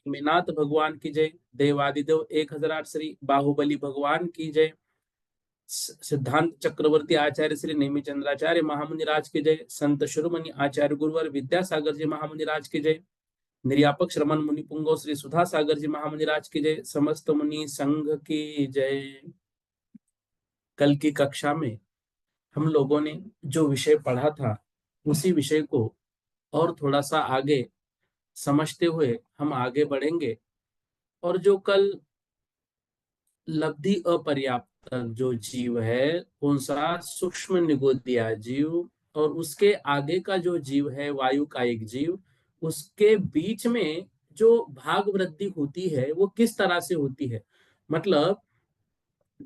नेमिनाथ भगवान की जय। देवादिदेव 1008 श्री बाहुबली भगवान की जय। सिद्धांत चक्रवर्ती आचार्य श्री नेमी चंद्राचार्य महामुनि राज की जय। संत शिरोमणि आचार्य गुरुवर विद्यासागर जी महामुनि राज की जय। निर्यापक श्रमण मुनि पुंगो श्री सुधा सागर जी महामुनि राज की जय। समस्त मुनि संघ की जय। कल की कक्षा में हम लोगों ने जो विषय पढ़ा था उसी विषय को और थोड़ा सा आगे समझते हुए हम आगे बढ़ेंगे। और जो कल लब्धि अपर्याप्त जो जीव है कौन सा, सूक्ष्म निगोदिया जीव, और उसके आगे का जो जीव है वायु का एक जीव, उसके बीच में जो भाग वृद्धि होती है वो किस तरह से होती है। मतलब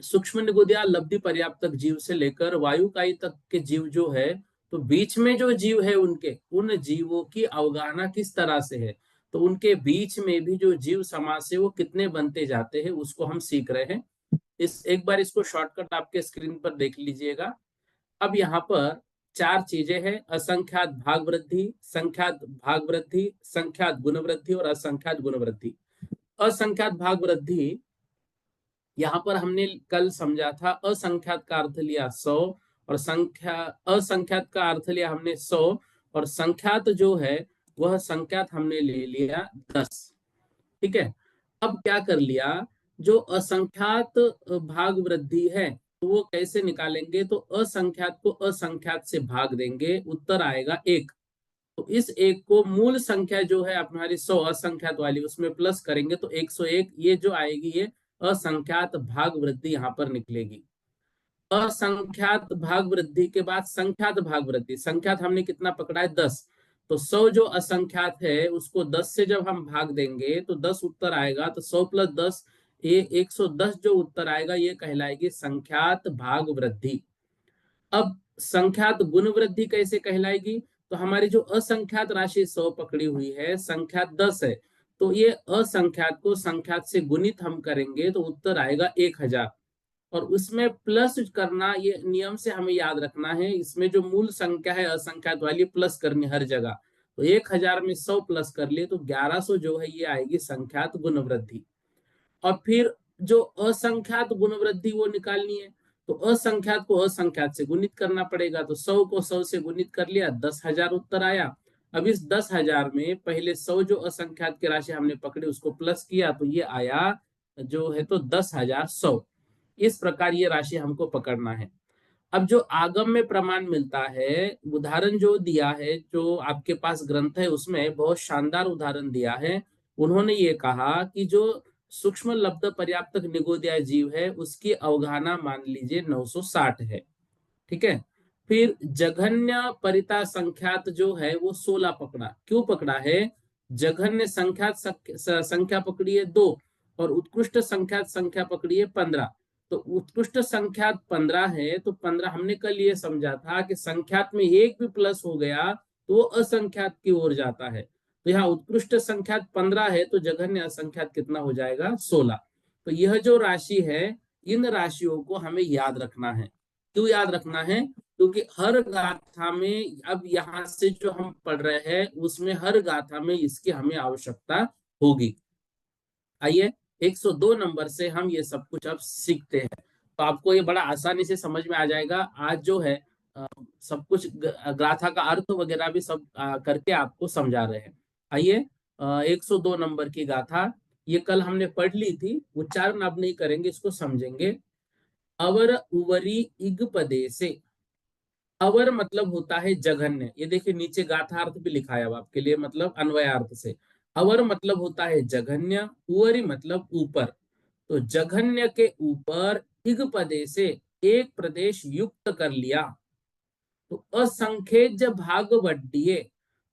सूक्ष्म निगोदिया लब्धि पर्याप्त जीव से लेकर वायुकाई तक के जीव जो है, तो बीच में जो जीव है उनके उन जीवों की अवगाहना किस तरह से है, तो उनके बीच में भी जो जीव समाज से वो कितने बनते जाते हैं उसको हम सीख रहे हैं। इस एक बार इसको शॉर्टकट आपके स्क्रीन पर देख लीजिएगा। अब यहाँ पर चार चीजें हैं: असंख्यात भाग वृद्धि, संख्यात भाग वृद्धि, संख्यात गुण वृद्धि और असंख्यात गुण वृद्धि। असंख्यात भाग वृद्धि यहाँ पर हमने कल समझा था, असंख्यात का अर्थ लिया 100 और संख्या असंख्यात का अर्थ लिया हमने 100, और संख्यात जो है वह संख्यात हमने ले लिया 10। ठीक है। अब क्या कर लिया, जो असंख्यात भाग वृद्धि है तो वो कैसे निकालेंगे, तो असंख्यात को असंख्यात से भाग देंगे, उत्तर आएगा 1। तो इस एक को मूल संख्या जो है हमारी 100 असंख्यात वाली उसमें प्लस करेंगे तो 101, ये जो आएगी ये असंख्यात भाग वृद्धि यहाँ पर निकलेगी। असंख्यात भाग वृद्धि के बाद संख्यात भाग वृद्धि, संख्यात हमने कितना पकड़ा है 10, तो 100 जो असंख्यात है उसको 10 से जब हम भाग देंगे तो 10 उत्तर आएगा, तो 100 प्लस 10 ये 110 जो उत्तर आएगा ये कहलाएगी संख्यात भाग वृद्धि। अब संख्यात गुण वृद्धि कैसे कहलाएगी, तो हमारी जो असंख्यात राशि 100 पकड़ी हुई है, संख्यात 10 है, तो ये असंख्यात को संख्यात से गुणित हम करेंगे तो उत्तर आएगा 1000। और उसमें प्लस करना, ये नियम से हमें याद रखना है, इसमें जो मूल संख्या है असंख्यात वाली प्लस करनी हर जगह। तो 1000 में 100 प्लस कर लिए तो 1100 जो है ये आएगी संख्यात गुण वृद्धि। और फिर जो असंख्यात गुण वृद्धि वो निकालनी है, तो असंख्यात को असंख्यात से गुणित करना पड़ेगा, तो 100 को 100 से गुणित कर लिया, 10,000 उत्तर आया। अब इस 10,000 में पहले 100 जो असंख्यात की राशि हमने पकड़ी उसको प्लस किया तो ये आया जो है तो 10,100। इस प्रकार ये राशि हमको पकड़ना है। अब जो आगम में प्रमाण मिलता है, उदाहरण जो दिया है, जो आपके पास ग्रंथ है उसमें बहुत शानदार उदाहरण दिया है। उन्होंने ये कहा कि जो सूक्ष्म लब्ध पर्याप्त निगोदया जीव है उसकी अवगाहना मान लीजिए 960 है। ठीक है। फिर जघन्य परिता संख्यात जो है वो 16 पकड़ा। क्यों पकड़ा है, जघन्य संख्यात संख्या पकड़ी है 2 और उत्कृष्ट संख्यात संख्या पकड़ी है 15। तो उत्कृष्ट संख्यात 15 है, तो 15 हमने कल ये समझा था कि संख्यात में एक भी प्लस हो गया तो वो असंख्यात की ओर जाता है। तो यहाँ उत्कृष्ट संख्यात 15 है तो जघन्य असंख्यात कितना हो जाएगा 16। तो यह जो राशि है इन राशियों को हमें याद रखना है। क्यों याद रखना है, क्योंकि हर गाथा में अब यहाँ से जो हम पढ़ रहे हैं उसमें हर गाथा में इसकी हमें आवश्यकता होगी। आइए 102 नंबर से हम ये सब कुछ अब सीखते हैं, तो आपको ये बड़ा आसानी से समझ में आ जाएगा। आज जो है सब कुछ गाथा का अर्थ वगैरह भी सब करके आपको समझा रहे हैं। आइए 102 नंबर की गाथा, ये कल हमने पढ़ ली थी, उच्चारण अब नहीं करेंगे, इसको समझेंगे। अवर उवरी इग पदे से, अवर मतलब होता है जघन्य, ये देखिए नीचे गाथार्थ भी लिखा है अब आपके लिए, मतलब अन्वयार्थ से। अवर मतलब होता है जघन्य, उवरी मतलब ऊपर। तो जघन्य के ऊपर इग पदे से एक प्रदेश युक्त कर लिया। तो असंख्येज भाग वड्डीय,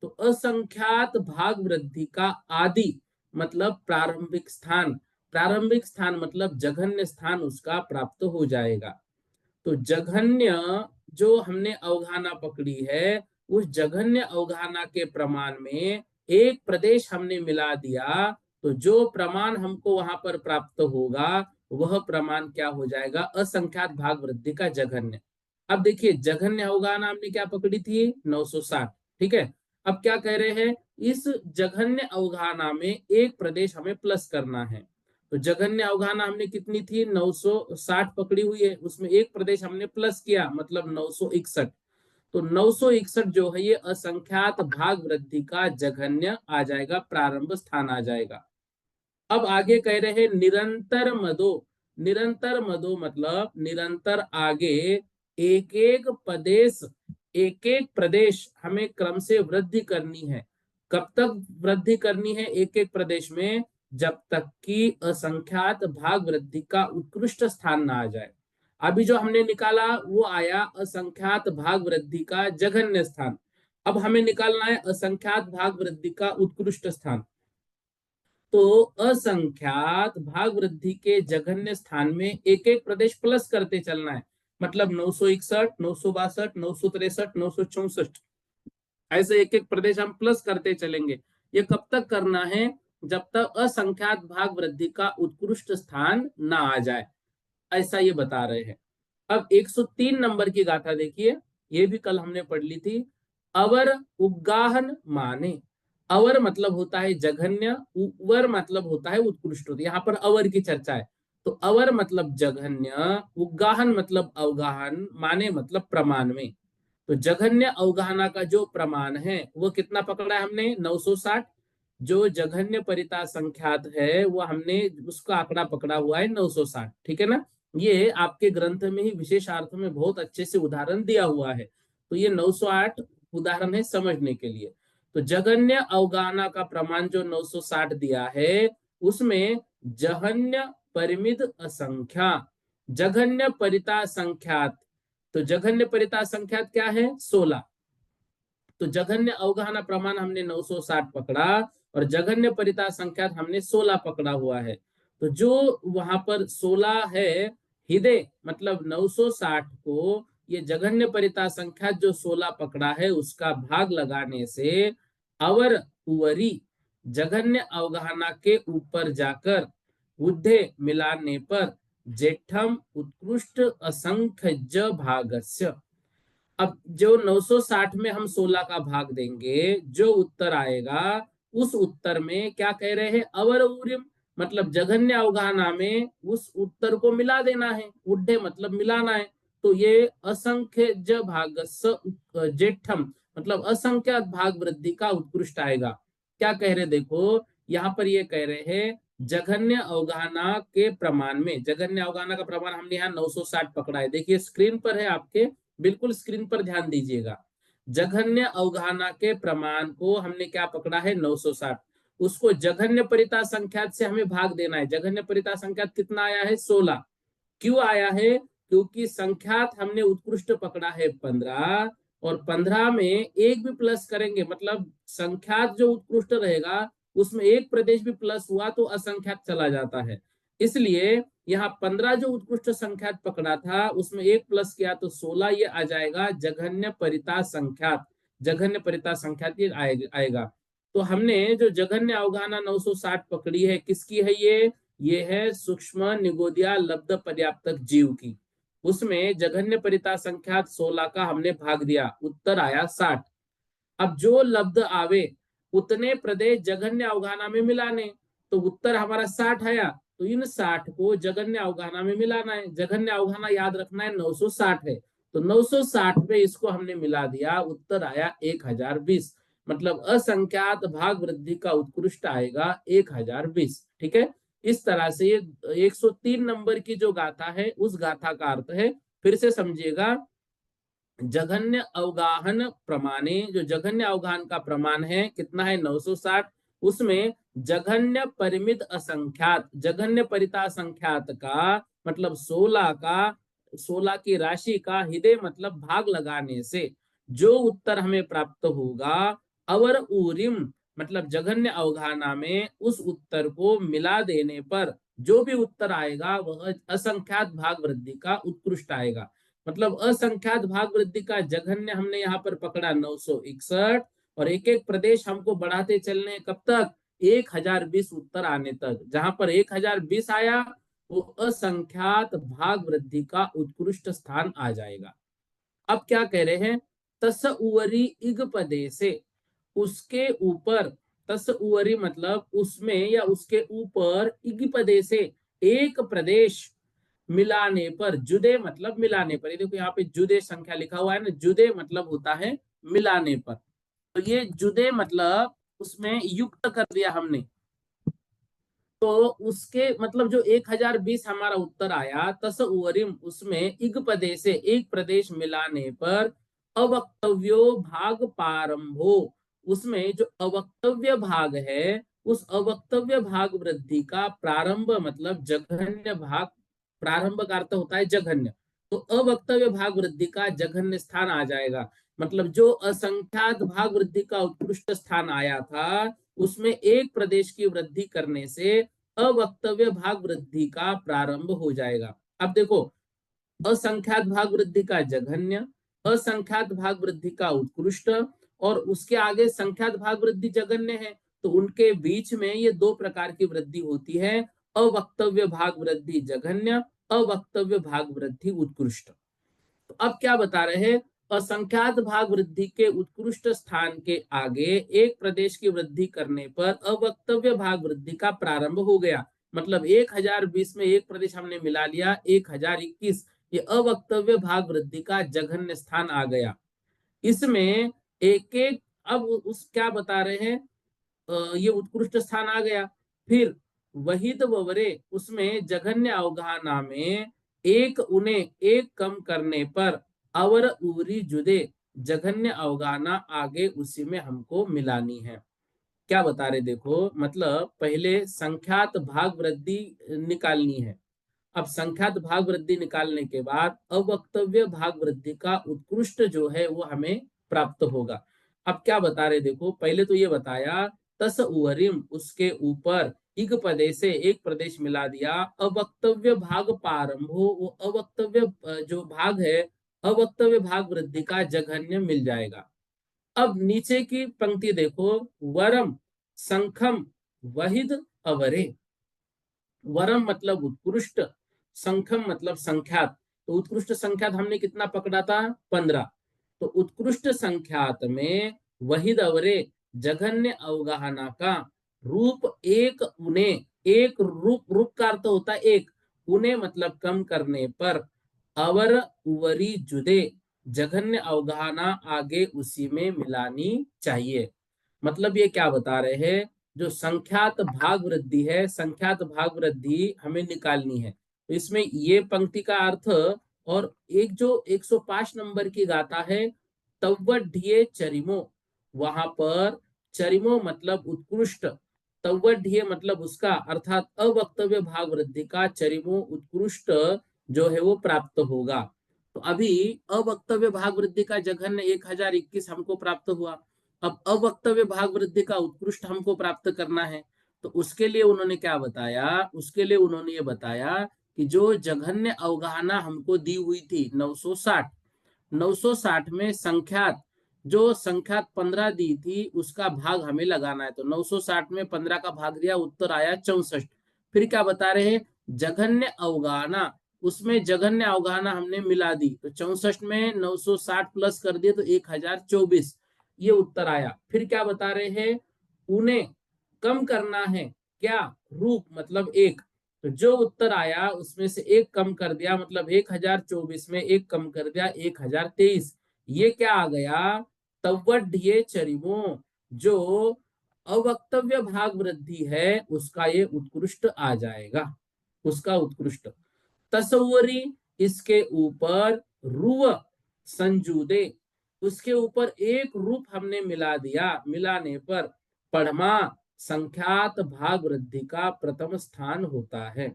तो असंख्यात भाग वृद्धि का आदि मतलब प्रारंभिक स्थान, प्रारंभिक स्थान मतलब जघन्य स्थान उसका प्राप्त हो जाएगा। तो जघन्य जो हमने अवगाहना पकड़ी है, उस जघन्य अवगाहना के प्रमाण में एक प्रदेश हमने मिला दिया, तो जो प्रमाण हमको वहां पर प्राप्त होगा वह प्रमाण क्या हो जाएगा, असंख्यात भाग वृद्धि का जघन्य। अब देखिए जघन्य अवगाहना हमने क्या पकड़ी थी, 960। ठीक है, अब क्या कह रहे हैं, इस जघन्य अवगाहना में एक प्रदेश हमें प्लस करना है। तो जघन्य अवगाहना हमने कितनी थी, 960 पकड़ी हुई है, उसमें एक प्रदेश हमने प्लस किया मतलब 961। तो 961 जो है ये असंख्यात भाग वृद्धि का जघन्य आ जाएगा, प्रारंभ स्थान आ जाएगा। अब आगे कह रहे हैं निरंतर मदो, निरंतर मदो मतलब निरंतर आगे एक एक प्रदेश हमें क्रम से वृद्धि करनी है। कब तक वृद्धि करनी है एक एक प्रदेश में, जब तक कि असंख्यात भाग वृद्धि का उत्कृष्ट स्थान ना आ जाए। अभी जो हमने निकाला वो आया असंख्यात भाग वृद्धि का जघन्य स्थान, अब हमें निकालना है असंख्यात भाग वृद्धि का उत्कृष्ट स्थान। तो असंख्यात भाग वृद्धि के जघन्य स्थान में एक एक प्रदेश प्लस करते चलना है, मतलब 961, 962, 963, 964, ऐसे एक एक प्रदेश हम प्लस करते चलेंगे। ये कब तक करना है, जब तक असंख्यात भाग वृद्धि का उत्कृष्ट स्थान ना आ जाए, ऐसा ये बता रहे हैं। अब 103 नंबर की गाथा देखिए, ये भी कल हमने पढ़ ली थी। अवर उगाहन माने, अवर मतलब होता है जघन्य, उवर मतलब होता है उत्कृष्ट। यहाँ पर अवर की चर्चा है, तो अवर मतलब जघन्य, उगाहन मतलब अवगाहन, माने मतलब प्रमाण में। तो जघन्य अवगाहना का जो प्रमाण है वो कितना पकड़ा है हमने, 960। जो जघन्य परिता संख्यात है वो हमने उसका आंकड़ा पकड़ा हुआ है 960। ठीक है ना, ये आपके ग्रंथ में ही विशेषार्थ में बहुत अच्छे से उदाहरण दिया हुआ है, तो ये 908 उदाहरण है समझने के लिए। तो जघन्य अवगाहना का प्रमाण जो 960 दिया है, उसमें जघन्य परिमित असंख्या, जघन्य परिता संख्यात, तो जघन्य परिता संख्यात क्या है, 16। तो जघन्य अवगाहना प्रमाण हमने 960 पकड़ा और जघन्य परिता संख्यात हमने 16 पकड़ा हुआ है। तो जो वहां पर 16 है, हृदय मतलब 960 को ये जघन्य परिता संख्यात जो 16 पकड़ा है उसका भाग लगाने से अवर उवरी जघन्य अवगाहना के ऊपर जाकर बुद्धे मिलाने पर जेठम उत्कृष्ट असंख्य ज भागस्य। अब जो 960 में हम 16 का भाग देंगे, जो उत्तर आएगा उस उत्तर में क्या कह रहे हैं, अवर उरिम मतलब जघन्य अवगाहना में उस उत्तर को मिला देना है, उड्ढे मतलब मिलाना है। तो ये असंख्य ज भाग जेठम मतलब असंख्य भाग वृद्धि का उत्कृष्ट आएगा। क्या कह रहे देखो, यहाँ पर ये कह रहे हैं जघन्य अवगाहना के प्रमाण में, जघन्य अवगाहना का प्रमाण हमने यहाँ 960 पकड़ा है, देखिए स्क्रीन पर है आपके, बिल्कुल स्क्रीन पर ध्यान दीजिएगा। जघन्य अवगाहना के प्रमाण को हमने क्या पकड़ा है, 960। उसको जघन्य परिता संख्यात से हमें भाग देना है। जघन्य परिता संख्यात कितना आया है, 16। क्यों आया है, क्योंकि संख्यात हमने उत्कृष्ट पकड़ा है 15, और 15 में एक भी प्लस करेंगे मतलब संख्यात जो उत्कृष्ट रहेगा उसमें एक प्रदेश भी प्लस हुआ तो असंख्यात चला जाता है। इसलिए यहाँ 15 जो उत्कृष्ट संख्यात पकड़ा था उसमें एक प्लस किया तो 16 ये आ जाएगा जघन्य परिता संख्यात, जघन्य परिता संख्यात ये आएगा। तो हमने जो जघन्य अवगाहना 960 पकड़ी है, किसकी है ये है सूक्ष्म निगोदिया लब्ध पर्याप्तक जीव की। उसमें जघन्य परिता संख्यात 16 का हमने भाग दिया, उत्तर आया 60। अब जो लब्ध आवे उतने प्रदेश जघन्य अवगाहना में मिलाने, तो उत्तर हमारा 60 आया, तो इन 60 को जघन्य अवगाहना में मिलाना है। जघन्य अवगाहना याद रखना है 960 है, तो 960 में इसको हमने मिला दिया, उत्तर आया 1020। मतलब असंख्यात भाग वृद्धि का उत्कृष्ट आएगा 1020। ठीक है, इस तरह से ये 103 नंबर की जो गाथा है उस गाथा का अर्थ है, फिर से समझिएगा। जघन्य अवगाहन प्रमाणे, जो जघन्य अवगाहन का प्रमाण है कितना है, 960। उसमें जघन्य परिमित असंख्यात, जघन्य परिता संख्यात का मतलब 16 का, 16 की राशि का हृदय मतलब भाग लगाने से जो उत्तर हमें प्राप्त होगा अवर ऊरिम मतलब जघन्य अवगाहना में उस उत्तर को मिला देने पर जो भी उत्तर आएगा वह असंख्यात भाग वृद्धि का उत्कृष्ट आएगा। मतलब असंख्यात भाग वृद्धि का जघन्य हमने यहाँ पर पकड़ा 961 और एक एक प्रदेश हमको बढ़ाते चलने कब तक 1020 उत्तर आने तक। जहां पर 1020 आया वो असंख्यात भाग वृद्धि का उत्कृष्ट स्थान आ जाएगा। अब क्या कह रहे हैं, तस उवरी इग पदे से उसके ऊपर, तस उवरी मतलब उसमें या उसके ऊपर, इग पदे से एक प्रदेश मिलाने पर, जुदे मतलब मिलाने पर, ये देखो यहाँ पे जुदे संख्या लिखा हुआ है ना, जुदे मतलब होता है मिलाने पर। तो ये जुदे मतलब उसमें युक्त कर दिया हमने, तो उसके मतलब जो 1020 हमारा उत्तर आया, तस उवरिम उसमें इग पदे से एक प्रदेश मिलाने पर अवक्तव्यो भाग प्रारंभो, उसमें जो अवक्तव्य भाग है उस अवक्तव्य भाग वृद्धि का प्रारंभ मतलब जघन्य भाग, प्रारंभ का अर्थ होता है जघन्य, तो अवक्तव्य भाग वृद्धि का जघन्य स्थान आ जाएगा। मतलब जो असंख्यात भाग वृद्धि का उत्कृष्ट स्थान आया था उसमें एक प्रदेश की वृद्धि करने से अवक्तव्य भाग वृद्धि का प्रारंभ हो जाएगा। अब देखो, असंख्यात भाग वृद्धि का जघन्य, असंख्यात भाग वृद्धि का उत्कृष्ट और उसके आगे संख्यात भाग वृद्धि जघन्य है, तो उनके बीच में ये दो प्रकार की वृद्धि होती है, अवक्तव्य भाग वृद्धि जघन्य, अवक्तव्य भाग वृद्धि उत्कृष्ट। तो अब क्या बता रहे हैं, असंख्यात भाग वृद्धि के उत्कृष्ट स्थान के आगे एक प्रदेश की वृद्धि करने पर अवक्तव्य भाग वृद्धि का प्रारंभ हो गया। मतलब 1020 में एक प्रदेश हमने मिला लिया, 1021 ये अवक्तव्य भाग वृद्धि का जघन्य स्थान आ गया। इसमें एक एक, अब उस क्या बता रहे हैं, ये उत्कृष्ट स्थान आ गया। फिर वहीद ववरे उसमें जघन्य अवगाहना में एक उन्हें एक कम करने पर अवर उरी जुदे जघन्य अवगाहना आगे उसी में हमको मिलानी है। क्या बता रहे देखो, मतलब पहले संख्यात भाग वृद्धि निकालनी है। अब संख्यात भाग वृद्धि निकालने के बाद अवक्तव्य भाग वृद्धि का उत्कृष्ट जो है वो हमें प्राप्त होगा। अब क्या बता रहे देखो, पहले तो ये बताया तस उवरिम उसके ऊपर इग पदे से एक प्रदेश मिला दिया, अवक्तव्य भाग प्रारंभो वो अवक्तव्य जो भाग है अवक्तव्य भाग वृद्धि का जघन्य मिल जाएगा। अब नीचे की पंक्ति देखो, वरम संखम वहिद अवरे, वरम मतलब उत्कृष्ट, संख्यम मतलब संख्यात, तो उत्कृष्ट संख्यात हमने कितना पकड़ा था 15, तो उत्कृष्ट संख्यात में वहीद अवरे जघन्य अवगाहना का रूप एक उन्हें, एक रूप, रूप का अर्थ होता है एक, उन्हें मतलब कम करने पर अवर उवरी जुदे जघन्य अवगाहना आगे उसी में मिलानी चाहिए। मतलब ये क्या बता रहे हैं, जो संख्यात भाग वृद्धि है, संख्यात भाग वृद्धि हमें निकालनी है, तो इसमें ये पंक्ति का अर्थ, और एक जो 105 नंबर की गाथा है तव्वढ्ये चरिमो, वहां पर चरिमो मतलब उत्कृष्ट, तव्वढ्ये मतलब उसका अर्थात अवक्तव्य भाग वृद्धि का चरिमो उत्कृष्ट जो है वो प्राप्त होगा। तो अभी अवक्तव्य भाग वृद्धि का जघन्य 1021 हमको प्राप्त हुआ। अब अवक्तव्य भाग वृद्धि का उत्कृष्ट हमको प्राप्त करना है, तो उसके लिए उन्होंने क्या बताया, उसके लिए उन्होंने ये बताया कि जो जघन्य अवगाहना हमको दी हुई थी 960, 960 में संख्यात, जो संख्यात 15 दी थी उसका भाग हमें लगाना है, तो 960 में 15 का भाग दिया, उत्तर आया 64। फिर क्या बता रहे हैं, जघन्य अवगाहना, उसमें जघन्य अवगाहना हमने मिला दी, तो 64 में 960 प्लस कर दिए तो 1024, ये उत्तर आया। फिर क्या बता रहे हैं, उन्हें कम करना है, क्या, रूप मतलब एक, तो जो उत्तर आया उसमें से एक कम कर दिया, मतलब 1024 में एक कम कर दिया 1023, ये क्या आ गया, तव्वढ्ये चरिमो, जो अवक्तव्य भाग वृद्धि है उसका ये उत्कृष्ट आ जाएगा, उसका उत्कृष्ट। तस्वरी इसके ऊपर रुव संजूदे, उसके ऊपर एक रूप हमने मिला दिया, मिलाने पर पढ़मा संख्यात भाग वृद्धि का प्रथम स्थान होता है।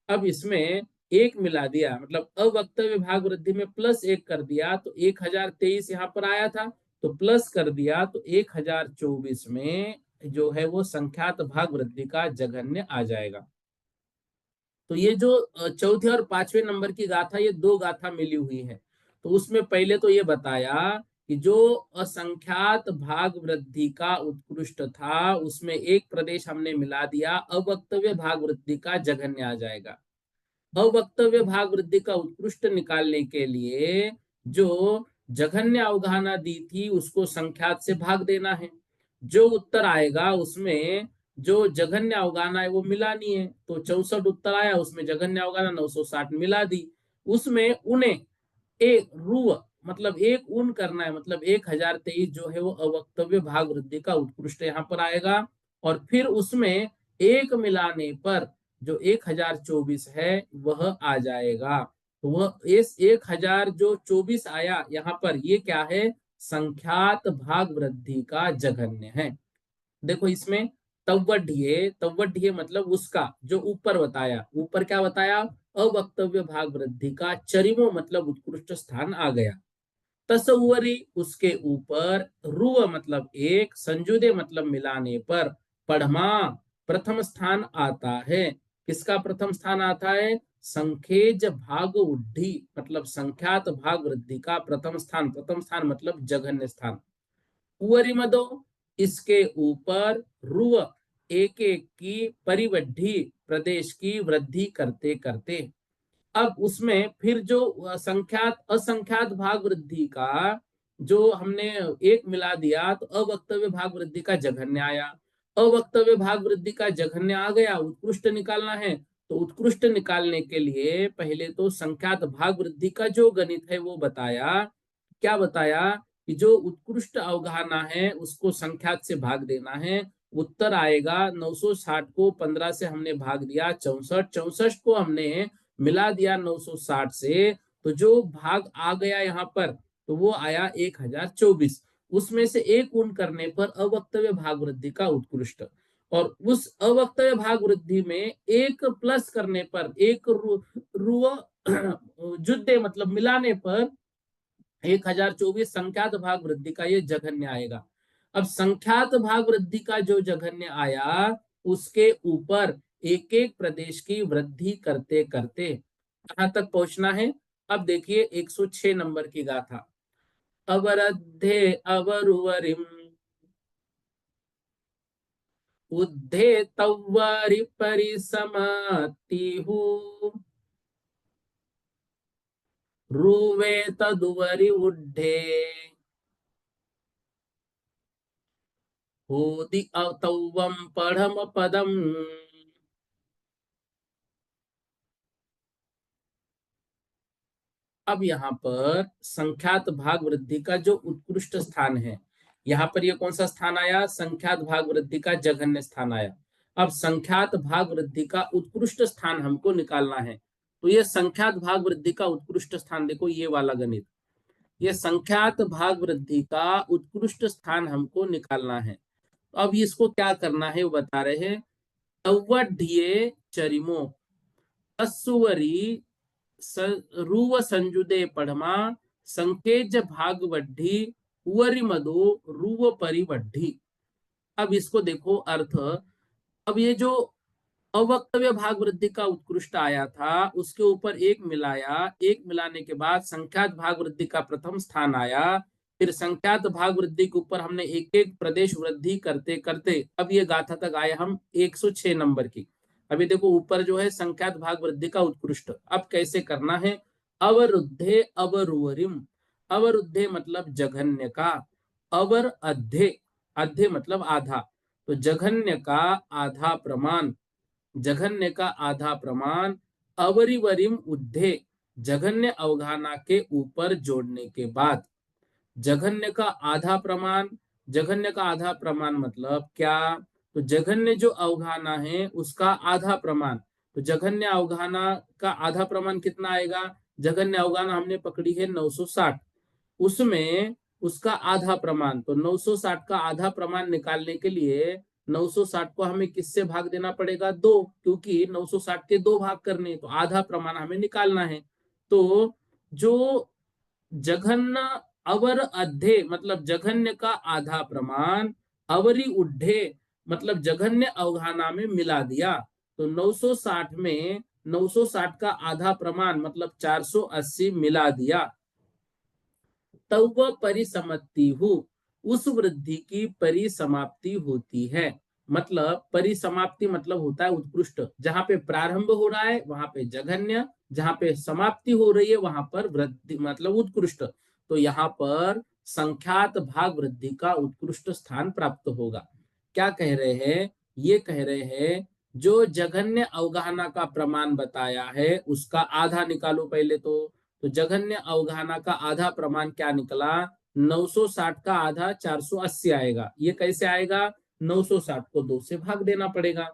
अब इसमें एक मिला दिया, मतलब अवक्तव्य भाग वृद्धि में +1 कर दिया, तो 1023 यहाँ पर आया था, तो प्लस कर दिया, तो 1024 में जो है वो संख्यात भाग वृद्धि का जघन्य आ जाएगा। तो ये जो चौथे और पांचवें नंबर की गाथा, ये दो गाथा मिली हुई है। तो उसमें पहले तो ये बताया कि जो असंख्यात भाग वृद्धि का उत्कृष्ट था, उसमें एक प्रदेश हमने मिला दिया, अवक्तव्य भाग वृद्धि का जघन्य आ जाएगा। अवक्तव्य भाग वृद्धि का उत्कृष्ट निकालने के लिए जो जघन्य अवगाहना दी थी उसको संख्यात से भाग देना है। जो उत्तर आएगा उसमें जो जघन्य अवगाहना है वो मिलानी है, तो 64 उत्तर आया, उसमें जघन्य अवगाहना 960 मिला दी। उसमें उन्हें एक रूव मतलब एक ऊन करना है, मतलब 1023 जो है वो अवक्तव्य भाग वृद्धि का उत्कृष्ट यहाँ पर आएगा। और फिर उसमें एक मिलाने पर जो 1024 है वह आ जाएगा। तो वह इस 1024 आया यहाँ पर, ये क्या है, संख्यात भाग वृद्धि का जघन्य है। देखो इसमें तव्वढ़ मतलब उसका जो ऊपर बताया, ऊपर क्या बताया, अवक्तव्य भाग वृद्धि का चरिमो मतलब उत्कृष्ट स्थान आ गया। तस्वरी उसके ऊपर, रुव मतलब एक, संजुदे मतलब मिलाने पर, पढ़मा प्रथम स्थान आता है। किसका प्रथम स्थान आता है, संखेज भाग उड्ढी मतलब संख्यात भाग वृद्धि का प्रथम स्थान, प्रथम स्थान मतलब जघन्य स्थान। उवरिमदो इसके ऊपर, रुव एक एक की परिवृद्धि प्रदेश की वृद्धि करते करते। अब उसमें फिर जो संख्यात असंख्यात भाग वृद्धि का जो हमने एक मिला दिया, तो अवक्तव्य भाग वृद्धि का जघन्य आया। अवक्तव्य भाग वृद्धि का जघन्य आ गया, उत्कृष्ट निकालना है। तो उत्कृष्ट निकालने के लिए पहले तो संख्यात भाग वृद्धि का जो गणित है वो बताया। क्या बताया कि जो उत्कृष्ट अवगाहना है उसको संख्यात से भाग देना है। उत्तर आएगा 960 को 15 से हमने भाग दिया 64, 64 को हमने मिला दिया 960 से, तो जो भाग आ गया यहाँ पर तो वो आया 1024। उसमें से एक गुण करने पर अवक्तव्य भाग वृद्धि का उत्कृष्ट, और उस अवक्तव्य भाग वृद्धि में एक प्लस करने पर, एक रुव जुद्दे मतलब मिलाने पर 1024 संख्यात भाग वृद्धि का ये जघन्य आएगा। अब संख्यात भाग वृद्धि का जो जघन्य आया उसके ऊपर एक एक प्रदेश की वृद्धि करते करते कहां तक पहुंचना है। अब देखिए 106 नंबर की गाथा, अवरद्धे अवरुवरिम उद्धे तव्वरि परिसमातिहु रुवे तदुवरि उड्ढे होदि अतौवम पढ़म पदम। अब यहाँ पर संख्यात भाग वृद्धि का जो उत्कृष्ट स्थान है, यहाँ पर ये कौन सा स्थान आया, संख्यात भाग वृद्धि का जघन्य स्थान आया। अब संख्यात भाग वृद्धि का उत्कृष्ट स्थान हमको निकालना है। तो ये संख्यात भाग वृद्धि का उत्कृष्ट स्थान, देखो ये वाला गणित, ये संख्यात भाग वृद्धि का उत्कृष्ट स्थान हमको निकालना है। तो अब इसको क्या करना है वो बता रहे हैं, तव्वढ़िये चरिमो तस्सुवरी रुव संजुदे पढ़मा संकेज भाग वड्ढी उवरी मदो रुव परिवड्ढी। अब इसको देखो अर्थ। अब ये जो अवक्तव्य भाग वृद्धि का उत्कृष्ट आया था उसके ऊपर एक मिलाया, एक मिलाने के बाद संख्यात भाग वृद्धि का प्रथम स्थान आया। फिर संख्यात भाग वृद्धि के ऊपर हमने एक एक प्रदेश वृद्धि करते करते अब ये गाथा तक आए हम 106 नंबर की। अभी देखो ऊपर जो है संख्यात भाग वृद्धि का उत्कृष्ट, अब कैसे करना है, अवरुद्धे अवरुवरिम, अवरुद्धे मतलब जघन्य का, अवर अध्ये, अध्ये मतलब आधा, तो जघन्य का आधा प्रमाण, जघन्य का आधा प्रमाण अवरिवरिम उद्धे जघन्य अवगाहना के ऊपर जोड़ने के बाद, जघन्य का आधा प्रमाण, जघन्य का आधा प्रमाण मतलब क्या, तो जघन्य जो अवगाहना है उसका आधा प्रमाण, तो जघन्य अवगाहना का आधा प्रमाण कितना आएगा, जघन्य अवगाहना हमने पकड़ी है 960, उसमें उसका आधा प्रमाण, तो 960 का आधा प्रमाण निकालने के लिए 960 को हमें किससे भाग देना पड़ेगा? 2, क्योंकि 960 के 2 भाग करने, तो आधा प्रमाण हमें निकालना है। तो जो जघन्य अवर अध्ये मतलब जघन्य का आधा प्रमाण, अवरी उड्ढे मतलब जघन्य अवघाना में मिला दिया। तो 960 में 960 का आधा प्रमाण मतलब 480 मिला दिया, तब वह परिसमाप्ति हो, उस वृद्धि की परिसमाप्ति होती है। मतलब परिसमाप्ति मतलब होता है उत्कृष्ट, जहां पे प्रारंभ हो रहा है वहां पे जघन्य, जहां पे समाप्ति हो रही है वहां पर वृद्धि मतलब उत्कृष्ट। तो यहाँ पर संख्यात भाग वृद्धि का उत्कृष्ट स्थान प्राप्त होगा। क्या कह रहे हैं? ये कह रहे हैं जो जघन्य अवगाहना का प्रमाण बताया है उसका आधा निकालो पहले। तो जघन्य अवगाहना का आधा प्रमाण क्या निकला? 960 का आधा 480 आएगा। ये कैसे आएगा? 960 को 2 से भाग देना पड़ेगा,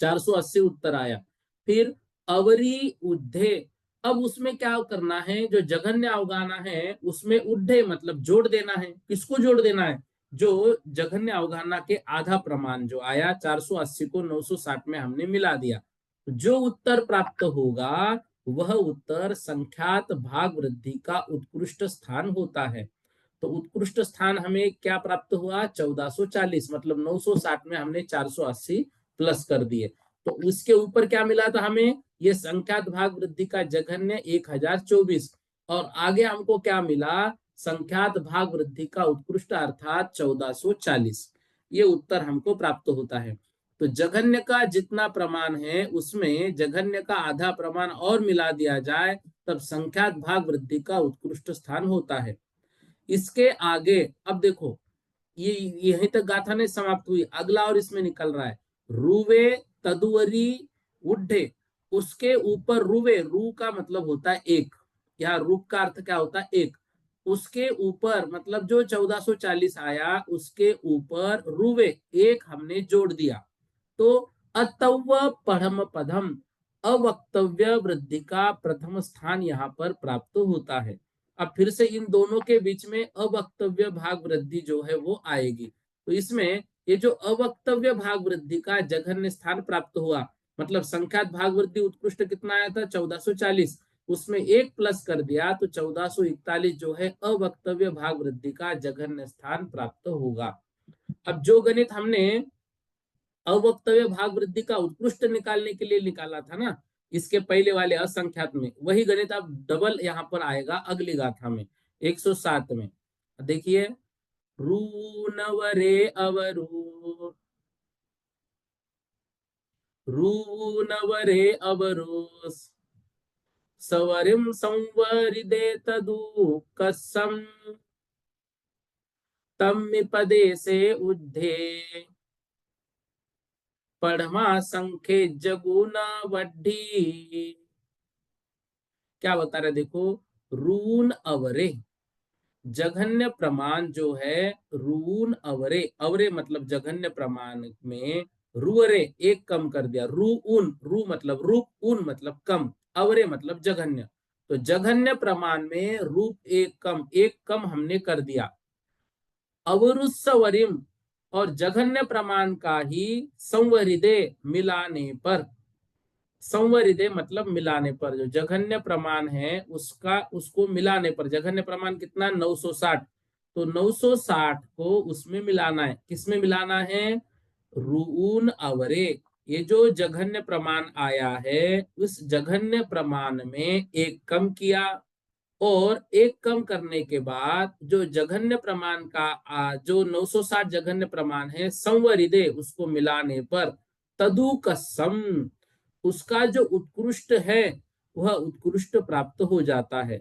480 उत्तर आया। फिर अवरी उद्धे, अब उसमें क्या करना है? जो जघन्य अवगाहना है उसमें उद्धे मतलब जोड़ देना है। किसको जोड़ देना है? जो जघन्य अवगाहना के आधा प्रमाण जो आया 480 को 960 में हमने मिला दिया। जो उत्तर प्राप्त होगा वह उत्तर संख्यात भाग वृद्धि का उत्कृष्ट स्थान होता है। तो उत्कृष्ट स्थान हमें क्या प्राप्त हुआ? 1440, मतलब 960 में हमने 480 प्लस कर दिए। तो उसके ऊपर क्या मिला था हमें? ये संख्यात भाग वृद्धि का जघन्य 1024, और आगे हमको क्या मिला? संख्यात भाग वृद्धि का उत्कृष्ट अर्थात 1440। ये उत्तर हमको प्राप्त होता है। तो जघन्य का जितना प्रमाण है उसमें जघन्य का आधा प्रमाण और मिला दिया जाए तब संख्यात भाग वृद्धि का उत्कृष्ट स्थान होता है। इसके आगे अब देखो, ये यहीं तक गाथा नहीं समाप्त हुई, अगला और इसमें निकल रहा है। रुवे तदुवरी उड्ढे, उसके ऊपर रुवे, रू का मतलब होता है एक, यहाँ रूप का अर्थ क्या होता है? एक। उसके ऊपर मतलब जो 1440 आया उसके ऊपर रुवे एक हमने जोड़ दिया। तो अतव्य पढ़म पदम, अवक्तव्य वृद्धि का प्रथम स्थान यहाँ पर प्राप्त होता है। अब फिर से इन दोनों के बीच में अवक्तव्य भाग वृद्धि जो है वो आएगी। तो इसमें ये जो अवक्तव्य भाग वृद्धि का जघन्य स्थान प्राप्त हुआ, मतलब संख्यात भाग वृद्धि उत्कृष्ट कितना आया था? 1440, उसमें एक प्लस कर दिया तो 1441 जो है अवक्तव्य भाग वृद्धि का जघन्य स्थान प्राप्त होगा। अब जो गणित हमने अवक्तव्य भाग वृद्धि का उत्कृष्ट निकालने के लिए निकाला था ना, इसके पहले वाले असंख्यात में, वही गणित अब डबल यहाँ पर आएगा अगली गाथा में 107 में। देखिए, रू नवरे अवरू, रू नवरे अवरोस, सवरिम संवरिदे तदु कसम, तम्मि पदे से उद्धे, पढ़मा संख्ये जगुना वड्ढी। क्या बता रहे? देखो, रून अवरे जघन्य प्रमाण जो है, रून अवरे, अवरे मतलब जघन्य प्रमाण में रुअरे एक कम कर दिया, रू उन, रू मतलब रूप, उन मतलब कम, अवरे मतलब जघन्य। तो जघन्य प्रमाण में रूप एक कम हमने कर दिया। अवरुस्वरिम, और जघन्य प्रमाण का ही संवरिदे मिलाने पर, संवरिदे मतलब मिलाने पर, जो जघन्य प्रमाण है उसका उसको मिलाने पर, जघन्य प्रमाण कितना? 960, तो 960 को उसमें मिलाना है। किसमें मिलाना है? रून अवरे, ये जो जघन्य प्रमाण आया है उस जघन्य प्रमाण में एक कम किया, और एक कम करने के बाद जो जघन्य प्रमाण का जो 960 जघन्य प्रमाण है संवरिदे उसको मिलाने पर तदु कसम, उसका जो उत्कृष्ट है वह उत्कृष्ट प्राप्त हो जाता है।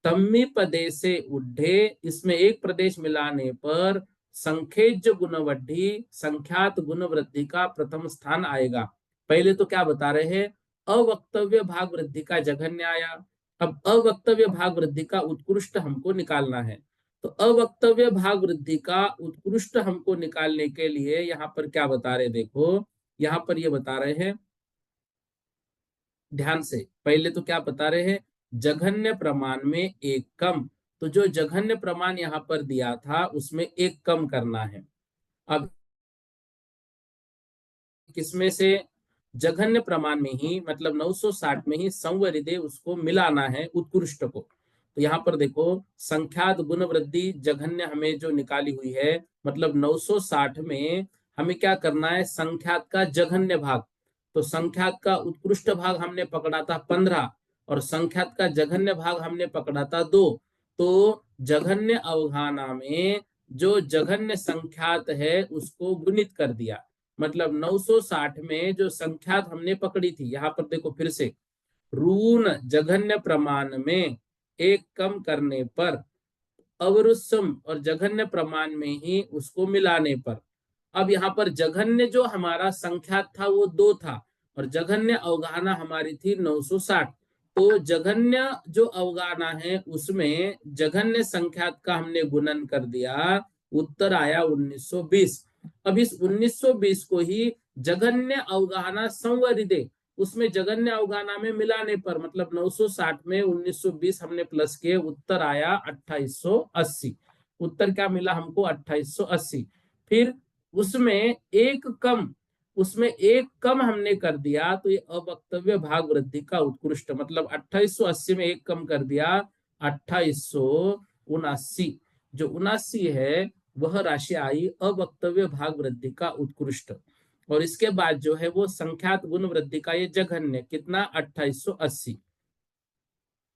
तम्मी पदे से उड्ढे, इसमें एक प्रदेश मिलाने पर संखेज गुणवृद्धि, संख्यात गुण वृद्धि का प्रथम स्थान आएगा। पहले तो क्या बता रहे हैं? अवक्तव्य भाग वृद्धि का जघन्य आया। अब अवक्तव्य भाग वृद्धि का उत्कृष्ट हमको निकालना है। तो अवक्तव्य भाग वृद्धि का उत्कृष्ट हमको निकालने के लिए यहाँ पर क्या बता रहे? देखो, यहाँ पर ये बता रहे हैं, ध्यान से, पहले तो क्या बता रहे हैं? जघन्य प्रमाण में एक कम, तो जो जघन्य प्रमाण यहाँ पर दिया था उसमें एक कम करना है। अब किसमें से, जघन्य प्रमाण में ही, मतलब 960 में ही संवरिदे उसको मिलाना है उत्कृष्ट को। तो यहाँ पर देखो संख्यात गुण वृद्धि जघन्य हमें जो निकाली हुई है, मतलब 960 में हमें क्या करना है, संख्यात का जघन्य भाग। तो संख्यात का उत्कृष्ट भाग हमने पकड़ा था 15 और संख्यात का जघन्य भाग हमने पकड़ा था 2। तो जघन्य अवगाना में जो जघन्य संख्यात है उसको गुणित कर दिया, मतलब 960 में जो संख्यात हमने पकड़ी थी, यहाँ पर देखो फिर से, ऋण जघन्य प्रमाण में एक कम करने पर, अवरुसम और जघन्य प्रमाण में ही उसको मिलाने पर। अब यहाँ पर जघन्य जो हमारा संख्यात था वो 2 था और जघन्य अवगाहना हमारी थी 960। तो जघन्य जो अवगाहना है उसमें जघन्य संख्यात का हमने गुणन कर दिया, उत्तर आया 1920। अब इस 1920 को ही जघन्य अवगाहना संवरिदे, उसमें जघन्य अवगाहना में मिलाने पर, मतलब 960 में 1920 हमने प्लस किए, उत्तर आया 2880। उत्तर क्या मिला हमको, 2880। फिर उसमें एक कम, उसमें एक कम हमने कर दिया, तो ये अवक्तव्य भाग वृद्धि का उत्कृष्ट, मतलब 2880 में एक कम कर दिया, 2879। जो 79 है वह राशि आई अवक्तव्य भाग वृद्धि का उत्कृष्ट। और इसके बाद जो है वो संख्यात गुण वृद्धि का ये जघन्य कितना, 2880।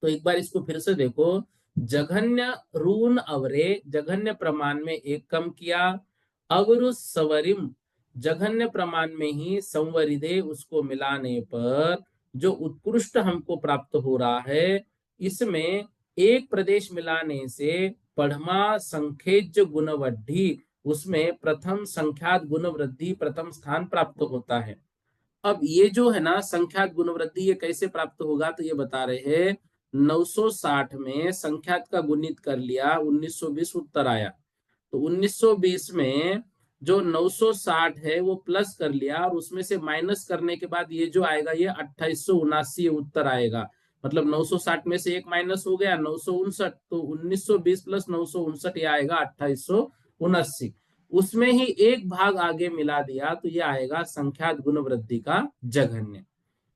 तो एक बार इसको फिर से देखो, जघन्य ऋण अवरे जघन्य प्रमाण में एक कम किया, अवरुस सवरिम जघन्य प्रमाण में ही संवरिदे उसको मिलाने पर जो उत्कृष्ट हमको प्राप्त हो रहा है, इसमें एक प्रदेश मिलाने से पढ़मा संखेज गुणवृद्धि, उसमें प्रथम संख्यात गुण वृद्धि प्रथम स्थान प्राप्त होता है। अब ये जो है ना संख्यात गुण वृद्धि, ये कैसे प्राप्त होगा, तो ये बता रहे हैं 960 में संख्यात का गुणित कर लिया, 1920 उत्तर आया। तो 1920 में जो 960 है वो प्लस कर लिया और उसमें से माइनस करने के बाद ये जो आएगा ये 2879 उत्तर आएगा। मतलब 960 में से एक माइनस हो गया 959, तो 1920 प्लस 959 ये आएगा 2879। उसमें ही एक भाग आगे मिला दिया तो ये आएगा संख्यात गुण वृद्धि का जघन्य।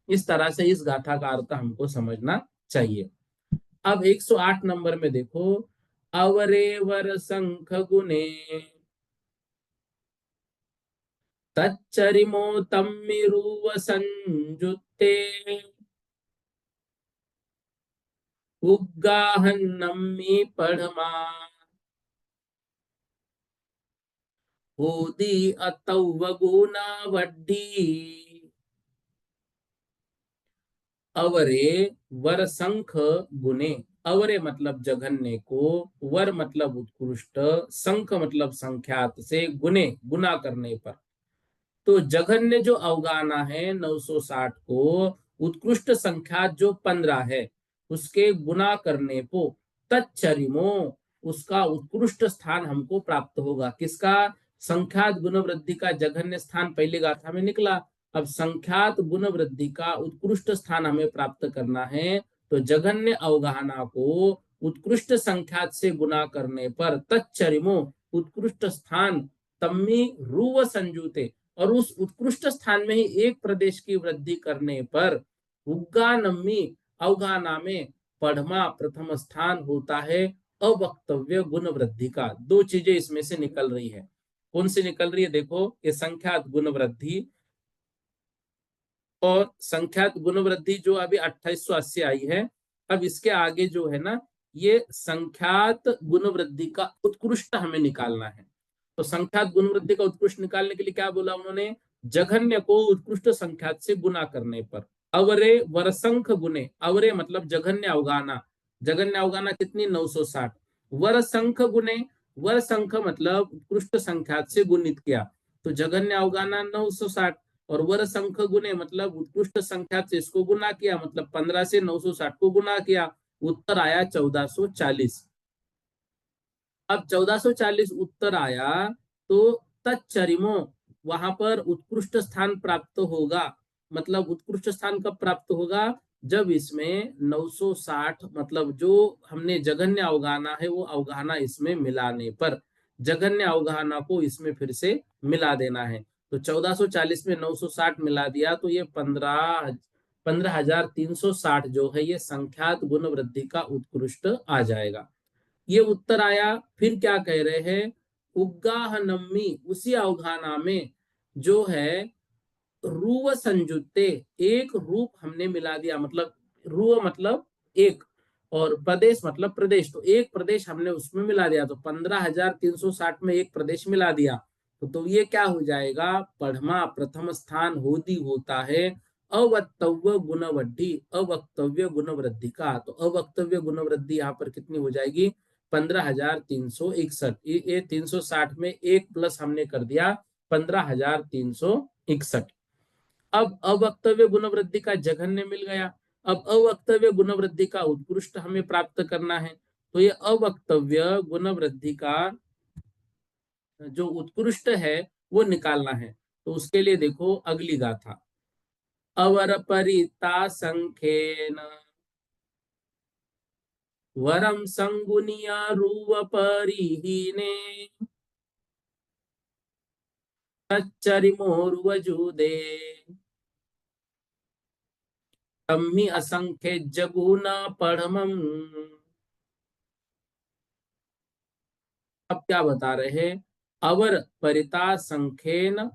इस तरह से इस गाथा का अर्थ हमको समझना चाहिए। अब 108 नंबर में देखो, अवरे वर संख गुणे तच्चरिमो तम्मिरुव संजुत्ते उग्गाहन्नम्मी पढ़मा ओदी अतौवगुना वड्डी। अवरे वर संख गुणे, अवरे मतलब जघन्य को, वर मतलब उत्कृष्ट, संख मतलब संख्यात से, गुणे गुना करने पर। तो जघन्य जो अवगाना है 960 को, उत्कृष्ट संख्या जो 15 है उसके गुना करने को, तच्चरिमो उसका उत्कृष्ट स्थान हमको प्राप्त होगा। किसका, संख्यात गुण वृद्धि का जघन्य स्थान पहले गाथा में निकला, अब संख्यात गुण वृद्धि का उत्कृष्ट स्थान हमें प्राप्त करना है। तो जघन्य अवगाहना को उत्कृष्ट संख्यात से गुना करने पर तच्चरिमो उत्कृष्ट स्थान, तम्मी रुव संजूते और उस उत्कृष्ट स्थान में ही एक प्रदेश की वृद्धि करने पर उग्गानम्मी अवगाना में पढ़मा प्रथम स्थान होता है अवक्तव्य गुण वृद्धि का। दो चीजें इसमें से निकल रही है, कौन सी निकल रही है, देखो ये संख्यात गुण वृद्धि और संख्यात गुण वृद्धि जो अभी 2880 आई है। अब इसके आगे जो है ना ये संख्यात गुण वृद्धि का उत्कृष्ट हमें निकालना है। तो संख्यात गुण वृद्धि का उत्कृष्ट निकालने के लिए क्या बोला उन्होंने, जघन्य को उत्कृष्ट संख्यात से गुना करने पर। अवरे वरसंख गुणे, अवरे मतलब जघन्य अवगाना, जघन्य अवगाना कितनी 960, वरसंख गुणे, वरसंख मतलब उत्कृष्ट संख्यात से गुणित किया, तो जघन्य अवगाना 960 और वर संख गुणे मतलब उत्कृष्ट संख्या से इसको गुना किया, मतलब 15 से 960 को गुना किया, उत्तर आया 1440। अब 1440 उत्तर आया तो तच्चरिमो वहां पर उत्कृष्ट स्थान प्राप्त होगा। मतलब उत्कृष्ट स्थान कब प्राप्त होगा, जब इसमें 960 मतलब जो हमने जघन्य अवगाना है वो अवगाना इसमें मिलाने पर, जघन्य अवगाना को इसमें फिर से मिला देना है। तो 1440 में 960 मिला दिया तो ये 15,360 जो है ये संख्यात गुण वृद्धि का उत्कृष्ट आ जाएगा। ये उत्तर आया। फिर क्या कह रहे हैं, उग्गाहनम्मी उसी अवधाना में जो है रुव संयुक्ते एक रूप हमने मिला दिया, मतलब रुव मतलब एक और प्रदेश मतलब प्रदेश, तो एक प्रदेश हमने उसमें मिला दिया, तो 15,360 में एक प्रदेश मिला दिया। तो ये क्या हो जाएगा, पढ़मा प्रथम स्थान होदी होता है अवक्तव्य गुणवृद्धि, अवक्तव्य गुणवृद्धि का। तो अवक्तव्य गुणवृद्धि यहाँ पर कितनी हो जाएगी, 15,361। ये 360 में एक प्लस हमने कर दिया 15,361। अब अवक्तव्य गुणवृद्धि का जघन्य मिल गया। अब अवक्तव्य गुणवृद्धि का उत्कृष्ट हमें प्राप्त करना है, तो ये अवक्तव्य गुणवृद्धि का जो उत्कृष्ट है वो निकालना है। तो उसके लिए देखो अगली गाथा, अवर परिता संख्येन वरम संगुनिया रुव परिहीने तच्चरिमोर्वजुदे तम्हि असंख्य जगुना पढ़मम। अब क्या बता रहे हैं, अवर परिता संख्येन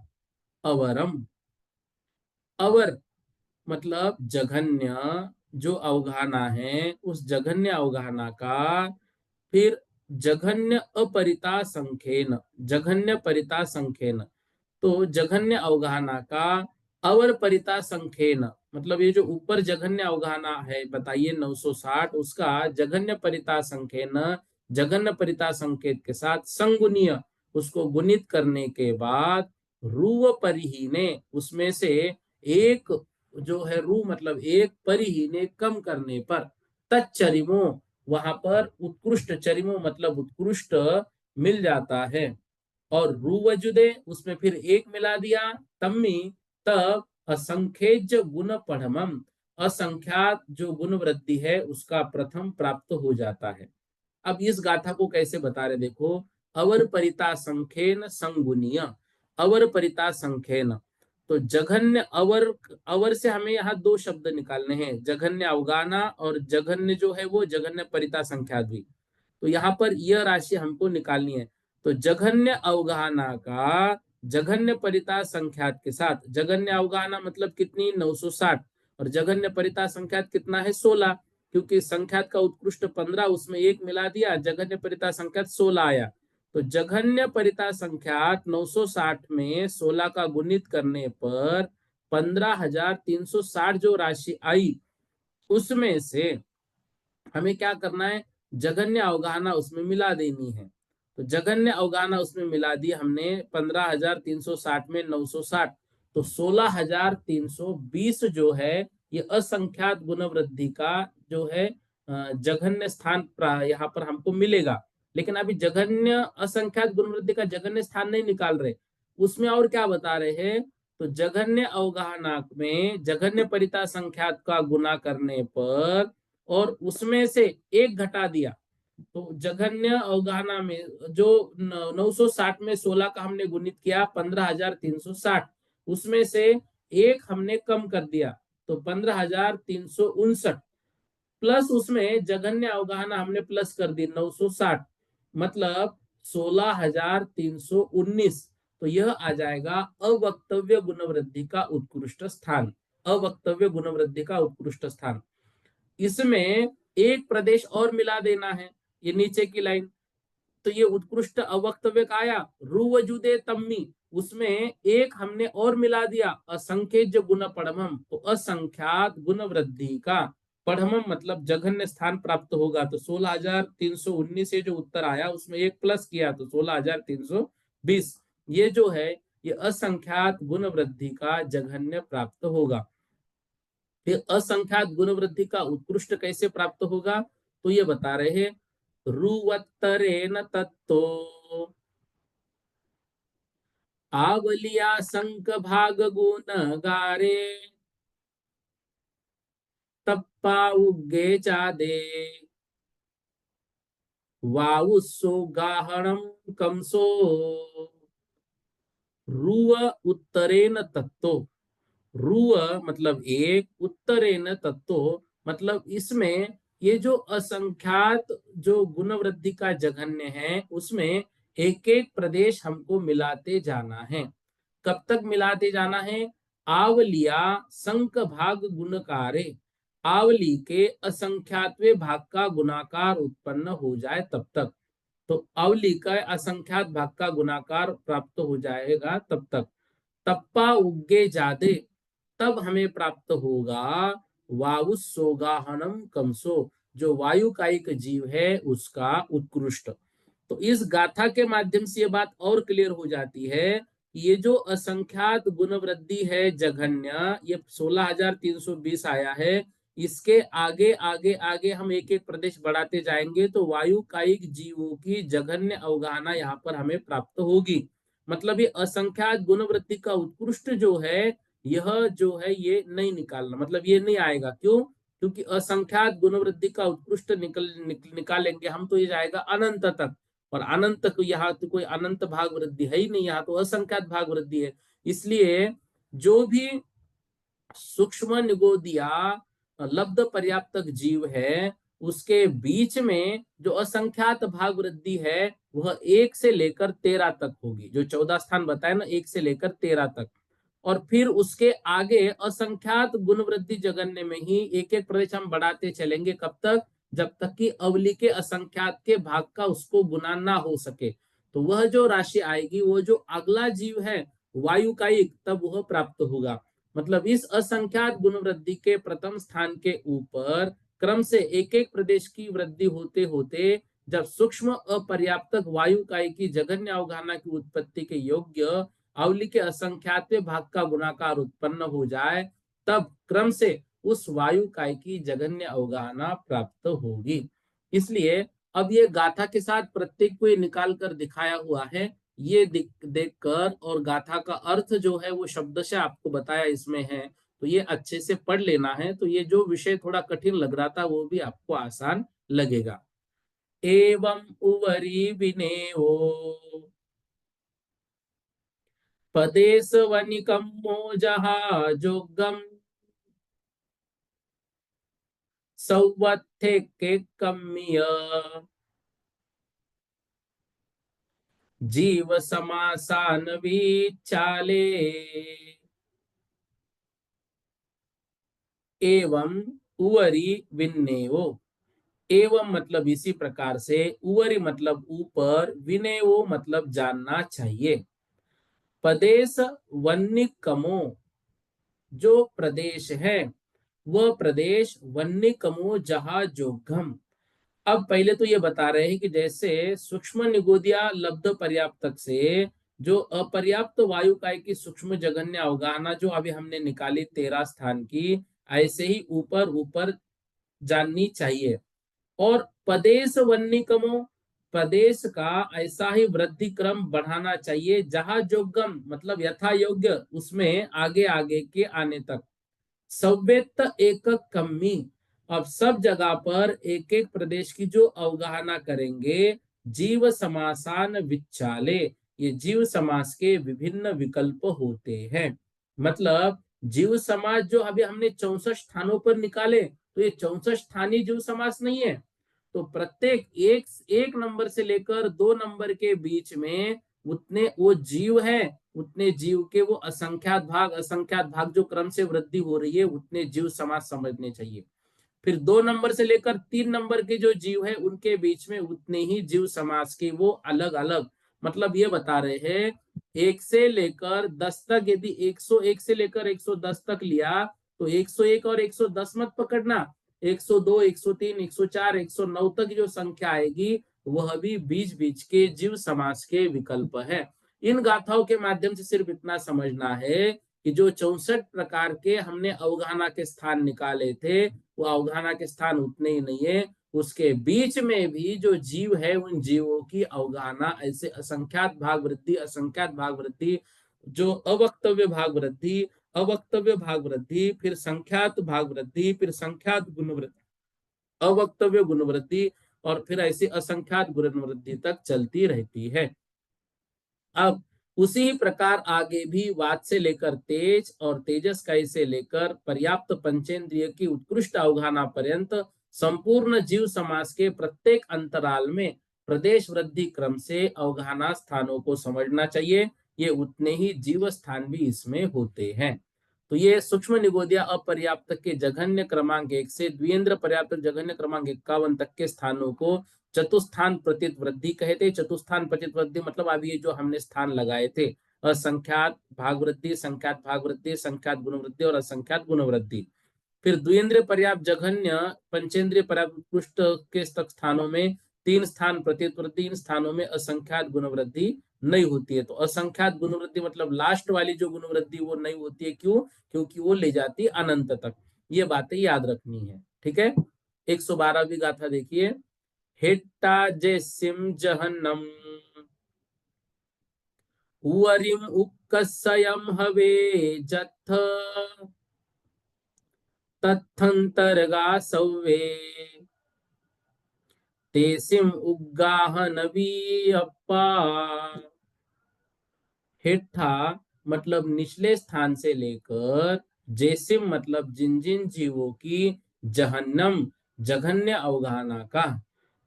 अवरम। अवर मतलब जघन्य जो अवगाहना है, उस जघन्य अवगाहना का फिर जघन्य अपरिता संख्येन, जघन्य परिता संख्येन, तो जघन्य अवगाहना का अवर परिता संख्येन, मतलब ये जो ऊपर जघन्य अवगाहना है बताइए 960, उसका जघन्य परिता संख्येन, जघन्य परिता संकेत के साथ संगुणीय उसको गुणित करने के बाद रूव परिहीने उसमें से एक जो है रू मतलब एक परिहीने कम करने पर तच्चरिमो वहां पर उत्कृष्ट, चरिमो मतलब उत्कृष्ट मिल जाता है। और रुवजुदे उसमें फिर एक मिला दिया, तम्मी तब असंख्यज गुण पढ़मम, असंख्यात जो गुण वृद्धि है उसका प्रथम प्राप्त हो जाता है। अब इस गाथा को कैसे बता रहे देखो, अवर परिता संख्येन संगुनीय, अवर परिता संख्येन, तो जघन्य अवर, अवर से हमें यहाँ दो शब्द निकालने हैं, जघन्य अवगाना और जघन्य जो है वो जघन्य परिता संख्या भी। तो यहाँ पर यह राशि हमको निकालनी है। तो जघन्य अवगाहना का जघन्य परिता संख्यात के साथ, जघन्य अवगाहना मतलब कितनी 960 और जघन्य परिता संख्यात कितना है 16, क्योंकि संख्यात का उत्कृष्ट 15 उसमें एक मिला दिया, जघन्य परिता संख्यात 16 आया। तो जघन्य परिता संख्यात 960 में 16 का गुणित करने पर 15,360 जो राशि आई उसमें से हमें क्या करना है, जघन्य अवगाहना उसमें मिला देनी है। तो जघन्य अवगाहना उसमें मिला दी हमने 15,360 में 960, तो 16,320 जो है ये असंख्यात गुण वृद्धि का जो है जघन्य स्थान यहाँ पर हमको मिलेगा। लेकिन अभी जघन्य असंख्यात गुण वृद्धि का जघन्य स्थान नहीं निकाल रहे, उसमें और क्या बता रहे हैं, तो जघन्य अवगाहना में जघन्य परिता संख्यात का गुना करने पर और उसमें से एक घटा दिया, तो जघन्य अवगाहना में जो 960 में 16 का हमने गुणित किया 15,360, उसमें से एक हमने कम कर दिया तो 15,359, प्लस उसमें जघन्य अवगाहना हमने प्लस कर दी 960, मतलब 16,319। तो यह आ जाएगा अवक्तव्य गुणवृद्धि का उत्कृष्ट स्थान, अवक्तव्य गुणवृद्धि का उत्कृष्ट स्थान। इसमें एक प्रदेश और मिला देना है, ये नीचे की लाइन। तो ये उत्कृष्ट अवक्तव्य का आया रुवजुदे तम्मी, उसमें एक हमने और मिला दिया असंख्य जो गुण पढ़मम, तो असंख्यात गुण वृद्धि का पढ़मम मतलब जघन्य स्थान प्राप्त होगा। तो 16,319 से जो उत्तर आया उसमें एक प्लस किया तो 16,320, ये जो है ये असंख्यात गुण वृद्धि का जघन्य प्राप्त होगा। फिर असंख्यात गुण वृद्धि का उत्कृष्ट कैसे प्राप्त होगा, तो ये बता रहे हैं रुवत्तरेन तत्तो आवलिया संक भाग गुण गारे तप्पा उग्गे चादे वाउसो गाहणम कमसो। रुव उत्तरेन तत्तो, रुव मतलब एक, उत्तरेन तत्तो मतलब इसमें ये जो असंख्यात जो गुण वृद्धि का जघन्य है उसमें एक एक प्रदेश हमको मिलाते जाना है। कब तक मिलाते जाना है? आवलिया संक भाग गुणकारे, आवली के असंख्यातवें भाग का गुणाकार उत्पन्न हो जाए तब तक। तो अवली का असंख्यात भाग का गुणाकार प्राप्त हो जाएगा तब तक। तप्पा उग्गे जादे, तब हमें प्राप्त होगा वायुसोगाहनम कमसो, जो वायु का एक जीव है उसका उत्कृष्ट। तो इस गाथा के माध्यम से ये बात और क्लियर हो जाती है कि ये जो असंख्यात गुण वृद्धि है जघन्य, ये 16,320 आया है। इसके आगे आगे आगे हम एक एक प्रदेश बढ़ाते जाएंगे तो वायु कायिक जीवों की जघन्य अवगाहना यहाँ पर हमें प्राप्त होगी। मतलब ये असंख्यात गुण वृद्धि का उत्कृष्ट जो है, यह जो है ये नहीं निकालना, मतलब ये नहीं आएगा। क्यों? क्योंकि असंख्यात गुण वृद्धि का उत्कृष्ट निकालेंगे हम तो ये जाएगा अनंत तक, और अनंत को यहाँ तो कोई अनंत भाग वृद्धि है ही नहीं, यहाँ तो असंख्यात भाग वृद्धि है। इसलिए जो भी सूक्ष्म निगोदिया लब्ध पर्याप्तक जीव है उसके बीच में जो असंख्यात भाग वृद्धि है वह 1 से लेकर 13 तक होगी। जो 14 स्थान बताए ना, 1 से लेकर 13 तक। और फिर उसके आगे असंख्यात गुण वृद्धि जगन्य में ही एक एक प्रदेश हम बढ़ाते चलेंगे। कब तक? जब तक कि अवली के असंख्यात के भाग का उसको गुना ना हो सके। तो वह जो राशि आएगी वो जो अगला जीव है वायु का एक, तब वह प्राप्त होगा। मतलब इस असंख्यात गुण वृद्धि के प्रथम स्थान के ऊपर क्रम से एक एक प्रदेश की वृद्धि होते होते जब सूक्ष्म अपर्याप्तक वायु काय की जघन्य अवगाहना की उत्पत्ति के योग्य अवली के असंख्यात भाग का गुणाकार उत्पन्न हो जाए, तब क्रम से उस वायु काय की जघन्य अवगाहना प्राप्त होगी। इसलिए अब ये गाथा के साथ प्रत्येक को निकाल कर दिखाया हुआ है। ये देखकर और गाथा का अर्थ जो है वो शब्द से आपको बताया इसमें है, तो ये अच्छे से पढ़ लेना है। तो ये जो विषय थोड़ा कठिन लग रहा था वो भी आपको आसान लगेगा। एवं उवरी विनेओ पदेश वनिकम्मो जहाजोगम सौवत्थे के कम्मिय जीव समासान विचाले। एवं उवरी विन्नेवो, एवं मतलब इसी प्रकार से, उवरी मतलब ऊपर, विनेवो मतलब जानना चाहिए। प्रदेश वन्निकमो, जो प्रदेश है वह प्रदेश वन्निकमो जहा जोगम। अब पहले तो ये बता रहे हैं कि जैसे सूक्ष्म निगोदिया लब्ध पर्याप्तक से जो अपर्याप्त वायु काय की सूक्ष्म जघन्य अवगाहना जो अभी हमने निकाली 13 स्थान की, ऐसे ही ऊपर ऊपर जाननी चाहिए। और प्रदेश वन्निकमो, प्रदेश का ऐसा ही वृद्धि क्रम बढ़ाना चाहिए जहां जोगम मतलब यथा योग्य उसमें आगे आगे के आने तक। सव्यत एक कम्मी, अब सब जगह पर एक एक प्रदेश की जो अवगाहना करेंगे। जीव समासान विचाले, ये जीव समास के विभिन्न विकल्प होते हैं। मतलब जीव समास जो अभी हमने 64 स्थानों पर निकाले, तो ये 64 स्थानीय जीव समास नहीं है। तो प्रत्येक एक एक नंबर से लेकर 2 नंबर के बीच में उतने वो जीव है, उतने जीव के वो असंख्यात भाग जो क्रम से वृद्धि हो रही है उतने जीव समाज समझने चाहिए। फिर 2 नंबर से लेकर 3 नंबर के जो जीव है उनके बीच में उतने ही जीव समाज के वो अलग अलग। मतलब ये बता रहे हैं 1 से लेकर 10 तक, यदि 101 से लेकर 110 तक लिया तो 101 और 110 मत पकड़ना। 102, 103, 104, 109 तक जो संख्या आएगी वह भी बीच बीच के जीव समाज के विकल्प है। इन गाथाओं के माध्यम से सिर्फ इतना समझना है कि जो 64 प्रकार के हमने अवगाहना के स्थान निकाले थे वो अवगाहना के स्थान उतने ही नहीं है, उसके बीच में भी जो जीव है उन जीवों की अवगाहना ऐसे असंख्यात भाग वृद्धि, असंख्यात भाग वृद्धि, जो अवक्तव्य भाग वृद्धि, अवक्तव्य भाग वृद्धि, फिर संख्यात भाग वृद्धि, फिर संख्यात गुण वृद्धि, अवक्तव्य गुण वृद्धि, और फिर ऐसी असंख्यात गुण वृद्धि तक चलती रहती है। अब उसी प्रकार आगे भी वात से लेकर तेज और तेजस्काई से लेकर पर्याप्त पंचेंद्रिय की उत्कृष्ट अवगाहना पर्यंत संपूर्ण जीव समाज के प्रत्येक अंतराल में प्रदेश वृद्धि क्रम से अवगाहना स्थानों को समझना चाहिए। ये उतने ही जीव स्थान भी इसमें होते हैं। तो ये सूक्ष्म निगोदिया अपर्याप्त के जघन्य क्रमांक 1 से द्विएंद्र पर्याप्त जघन्य क्रमांक 51 तक के स्थानों को चतुस्थान प्रतीत वृद्धि कहते। चतुस्थान प्रतीत वृद्धि मतलब अभी ये जो हमने स्थान लगाए थे, असंख्यात भाग वृद्धि, संख्यात भाग वृद्धि, संख्यात गुण वृद्धि और असंख्यात गुण वृद्धि। फिर द्विएंद्रिय पर्याप्त जघन्य पंचेंद्रिय पर्याप्त उत्कृष्ट के स्थानों में 3 स्थान प्रतीत वृद्धि, इन स्थानों में असंख्यात गुण वृद्धि नहीं होती है। तो असंख्यात गुण वृद्धि मतलब लास्ट वाली जो गुण वृद्धि वो नहीं होती है। क्यों? क्योंकि वो ले जाती है अनंत तक। ये बातें याद रखनी है। ठीक है। 112वीं गाथा देखिए। हेट्टा जेसिम जहन्नम उवरिम उक्कसयम हवे जत्थ तत्थंतरगा सव्वे तेसिम उग्गाहनवी अप्पा। हेठा मतलब निचले स्थान से लेकर जेसिम मतलब जिन जिन जीवों की जहन्नम जघन्य अवगाहना का।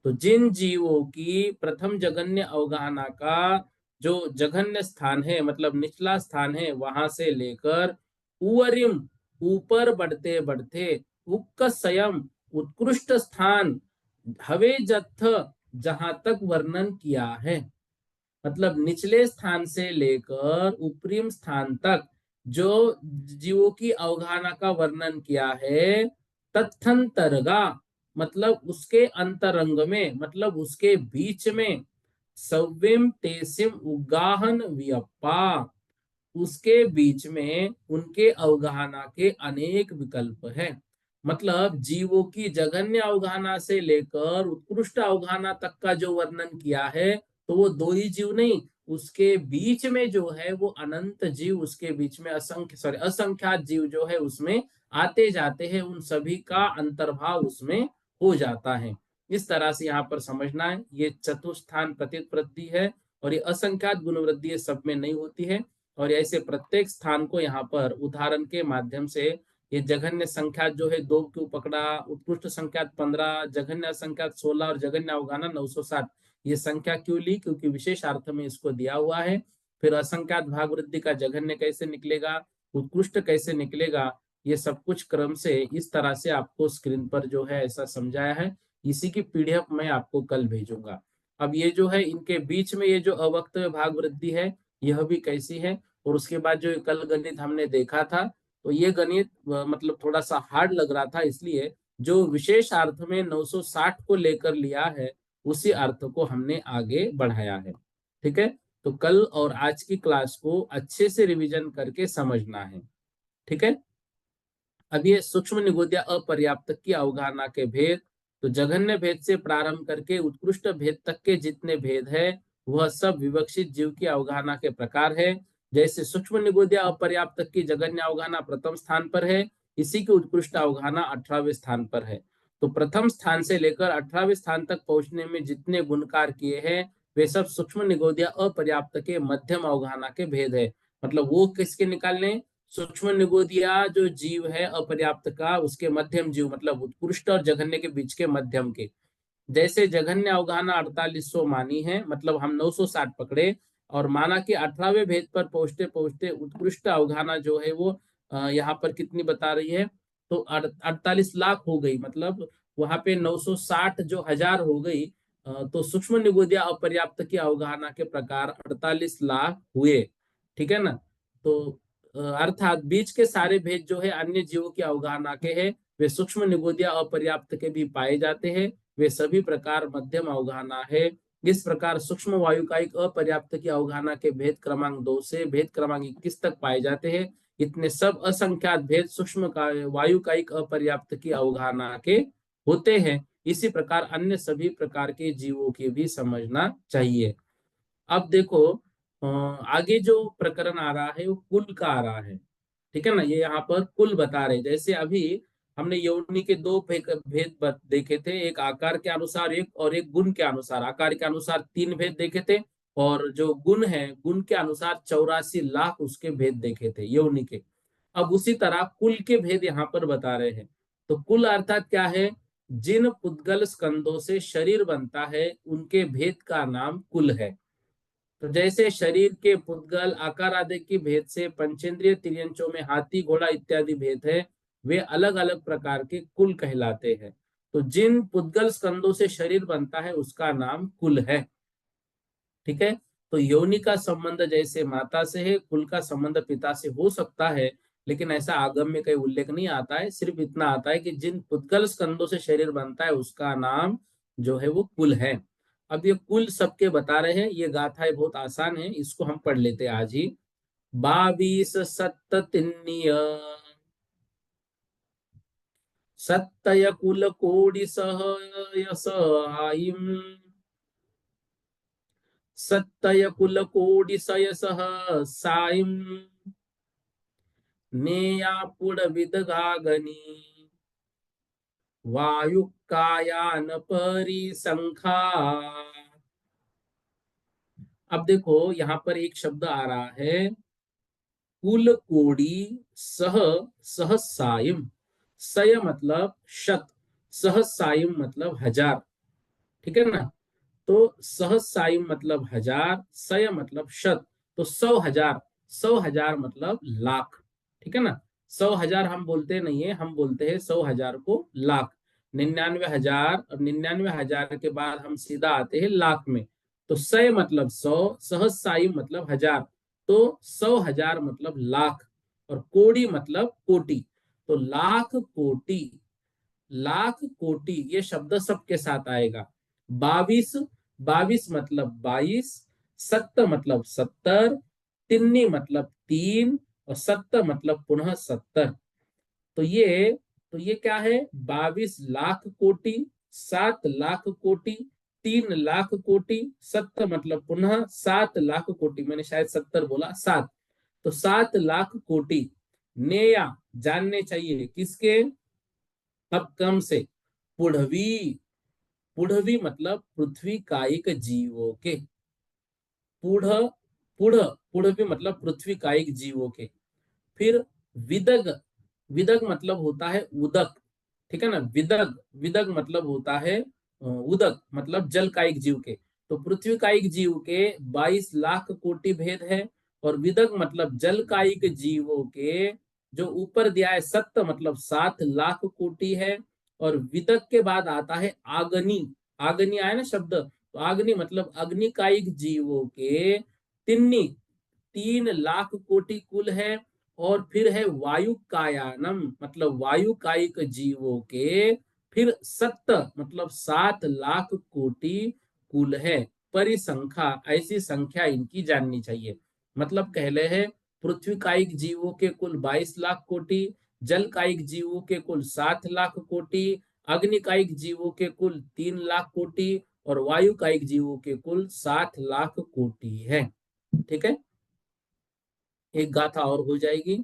तो जिन जीवों की प्रथम जघन्य अवगाहना का जो जघन्य स्थान है मतलब निचला स्थान है, वहां से लेकर उवरिम ऊपर बढ़ते बढ़ते उक्क स्वयं उत्कृष्ट स्थान हवे जत्थ जहां तक वर्णन किया है, मतलब निचले स्थान से लेकर ऊपरी स्थान तक जो जीवों की अवगाहना का वर्णन किया है, तत्थंतरगा मतलब उसके अंतरंग में मतलब उसके बीच में सव्यम तेसिम उगाहन वियप्पा, उसके बीच में उनके अवगाहना के अनेक विकल्प हैं। मतलब जीवों की जघन्य अवगाहना से लेकर उत्कृष्ट अवगाहना तक का जो वर्णन किया है, तो वो दो ही जीव नहीं, उसके बीच में जो है वो अनंत जीव, उसके बीच में असंख्यात जीव जो है उसमें आते जाते हैं, उन सभी का अंतर्भाव उसमें हो जाता है। इस तरह से यहाँ पर समझना है। ये चतुस्थान प्रतीत वृद्धि है और ये असंख्यात गुण वृद्धि सब में नहीं होती है। और ऐसे प्रत्येक स्थान को यहाँ पर उदाहरण के माध्यम से ये जघन्य संख्या जो है 2 क्यों पकड़ा, उत्कृष्ट संख्या 15, जघन्य संख्या 16 और जघन्य अवगाहना 960 ये संख्या क्यों ली? क्योंकि विशेष अर्थ में इसको दिया हुआ है। फिर असंख्यात भाग वृद्धि का जघन्य कैसे निकलेगा, उत्कृष्ट कैसे निकलेगा, ये सब कुछ क्रम से इस तरह से आपको स्क्रीन पर जो है ऐसा समझाया है। इसी की पीडीएफ मैं आपको कल भेजूंगा। अब ये जो है इनके बीच में ये जो अवक्तव्य भाग वृद्धि है, यह भी कैसी है। और उसके बाद जो कल गणित हमने देखा था, तो ये गणित मतलब थोड़ा सा हार्ड लग रहा था, इसलिए जो विशेष अर्थ में 960 को लेकर लिया है उसी अर्थ को हमने आगे बढ़ाया है। ठीक है। तो कल और आज की क्लास को अच्छे से रिवीजन करके समझना है। ठीक है। अब ये सूक्ष्म निगोदिया अपर्याप्त की अवगाहना के भेद, तो जघन्य भेद से प्रारंभ करके उत्कृष्ट भेद तक के जितने भेद है वह सब विवक्षित जीव की अवगाहना के प्रकार है। जैसे सूक्ष्म निगोदिया अपर्याप्त की जघन्य अवगाहना प्रथम स्थान पर है, इसी की उत्कृष्ट अवगाहना 18वें स्थान पर है। तो प्रथम स्थान से लेकर 18वें स्थान तक पहुंचने में जितने गुणकार किए हैं वे सब सूक्ष्म निगोदिया अपर्याप्त के मध्यम अवगाहना के भेद है। मतलब वो किसके निकालने? सूक्ष्म निगोदिया जो जीव है अपर्याप्त का, उसके मध्यम जीव मतलब उत्कृष्ट और जघन्य के बीच के मध्यम के। जैसे जघन्य अवगाहना 4800 मानी है, मतलब हम 960 पकड़े और माना कि 18वें भेद पर पहुंचते पहुंचते उत्कृष्ट अवगाहना जो है वो यहाँ पर कितनी बता रही है, तो 48 लाख हो गई, मतलब वहां पे 960 जो हजार हो गई। तो सूक्ष्म निगोदिया अपर्याप्त की अवगाहना के प्रकार 48 लाख हुए। ठीक है ना। तो अर्थात बीच के सारे भेद जो है अन्य जीवों की अवगाहना के हैं, वे सूक्ष्म निगोदिया अपर्याप्त के भी पाए जाते हैं, वे सभी प्रकार मध्यम अवगाहना है। इस प्रकार सूक्ष्म वायु का एक अपर्याप्त की अवगाहना के भेद क्रमांक 2 से भेद क्रमांक 21 तक पाए जाते हैं। इतने सब असंख्यात भेद सूक्ष्म का वायु का एक अपर्याप्त की अवगाहना के होते हैं। इसी प्रकार अन्य सभी प्रकार के जीवों की भी समझना चाहिए। अब देखो आगे जो प्रकरण आ रहा है वो कुल का आ रहा है। ठीक है ना। ये यहाँ पर कुल बता रहे, जैसे अभी हमने योनि के दो भेद देखे थे, एक आकार के अनुसार एक और एक गुण के अनुसार। आकार के अनुसार 3 भेद देखे थे, और जो गुण है, गुण के अनुसार 84 लाख उसके भेद देखे थे योनि के। अब उसी तरह कुल के भेद यहाँ पर बता रहे हैं। तो कुल अर्थात क्या है? जिन पुद्गल स्कंदों से शरीर बनता है उनके भेद का नाम कुल है। तो जैसे शरीर के पुद्गल आकार आदि की भेद से पंचेंद्रिय तिर्यंचों में हाथी घोड़ा इत्यादि भेद है, वे अलग अलग प्रकार के कुल कहलाते हैं। तो जिन पुद्गल स्कंदों से शरीर बनता है उसका नाम कुल है। ठीक है। तो योनि का संबंध जैसे माता से है, कुल का संबंध पिता से हो सकता है, लेकिन ऐसा आगम में कहीं उल्लेख नहीं आता है। सिर्फ इतना आता है कि जिन पुद्गल स्कंदों से शरीर बनता है उसका नाम जो है वो कुल है। अब ये कुल सबके बता रहे हैं, ये गाथाएं बहुत आसान है, इसको हम पढ़ लेते हैं आज ही। 22 सत्तय कुल कोडि सह यस आईम सत्तय कुल कोडि सयसः साईं नेया पुडविदगागनी वायुकायान परिसंखा। अब देखो यहाँ पर एक शब्द आ रहा है, कुल कोड़ी सह सहसाइम। सय मतलब शत, सहसाइम मतलब हजार। ठीक है ना? तो सहसाइम मतलब हजार, सय मतलब शत, तो 100,000। 100,000 मतलब लाख। ठीक है ना? 100,000 हम बोलते नहीं है, हम बोलते हैं 100,000 को लाख। 99,000 और 99,000 के बाद हम सीधा आते हैं लाख में। तो सय मतलब 100, सहसाइम मतलब हजार, तो 100,000 मतलब लाख, और कोड़ी मतलब कोटि। तो लाख कोटि, लाख कोटि ये शब्द सबके साथ आएगा। 22, 22 मतलब 22, सत्त मतलब 70, तिन्नी मतलब 3, और सत्त मतलब पुनः 70। तो ये तो ये क्या है? 22 लाख कोटि, 7 लाख कोटि, 3 लाख कोटि, सत्त मतलब पुनः 7 लाख कोटि। मैंने शायद 70 बोला, 7। तो 7 लाख कोटि नेया जानने चाहिए किसके? अब कम से पुढ़वी। पुढ़वी मतलब पृथ्वी कायिक जीवों के। पुढ़ पुढ़ पुढ़वी मतलब पृथ्वी कायिक जीवों के। फिर विदग, विदग मतलब होता है उदक। ठीक है ना? विदग, विदग मतलब होता है उदक, मतलब जल कायिक जीव के। तो पृथ्वी कायिक जीव के 22 लाख कोटि भेद है। और विदग मतलब जल कायिक जीवों के जो ऊपर दिया है सत्त मतलब 7 लाख कोटि है। और विदग के बाद आता है आगनी। आगनी आया ना शब्द, तो आगनी मतलब अग्निकायिक जीवों के तिन्नी 3 लाख कोटि कुल है। और फिर है वायु कायानम मतलब वायु कायिक जीवों के फिर सत्त मतलब 7 लाख कोटि कुल है। परिसंख्या ऐसी संख्या इनकी जाननी चाहिए। मतलब कहले है पृथ्वी कायिक जीवों के कुल 22 लाख कोटि, जल कायिक जीवों के कुल 7 लाख कोटि, अग्नि कायिक जीवों के कुल 3 लाख कोटि, और वायु कायिक जीवों के कुल 7 लाख कोटि है। ठीक है। एक गाथा और हो जाएगी।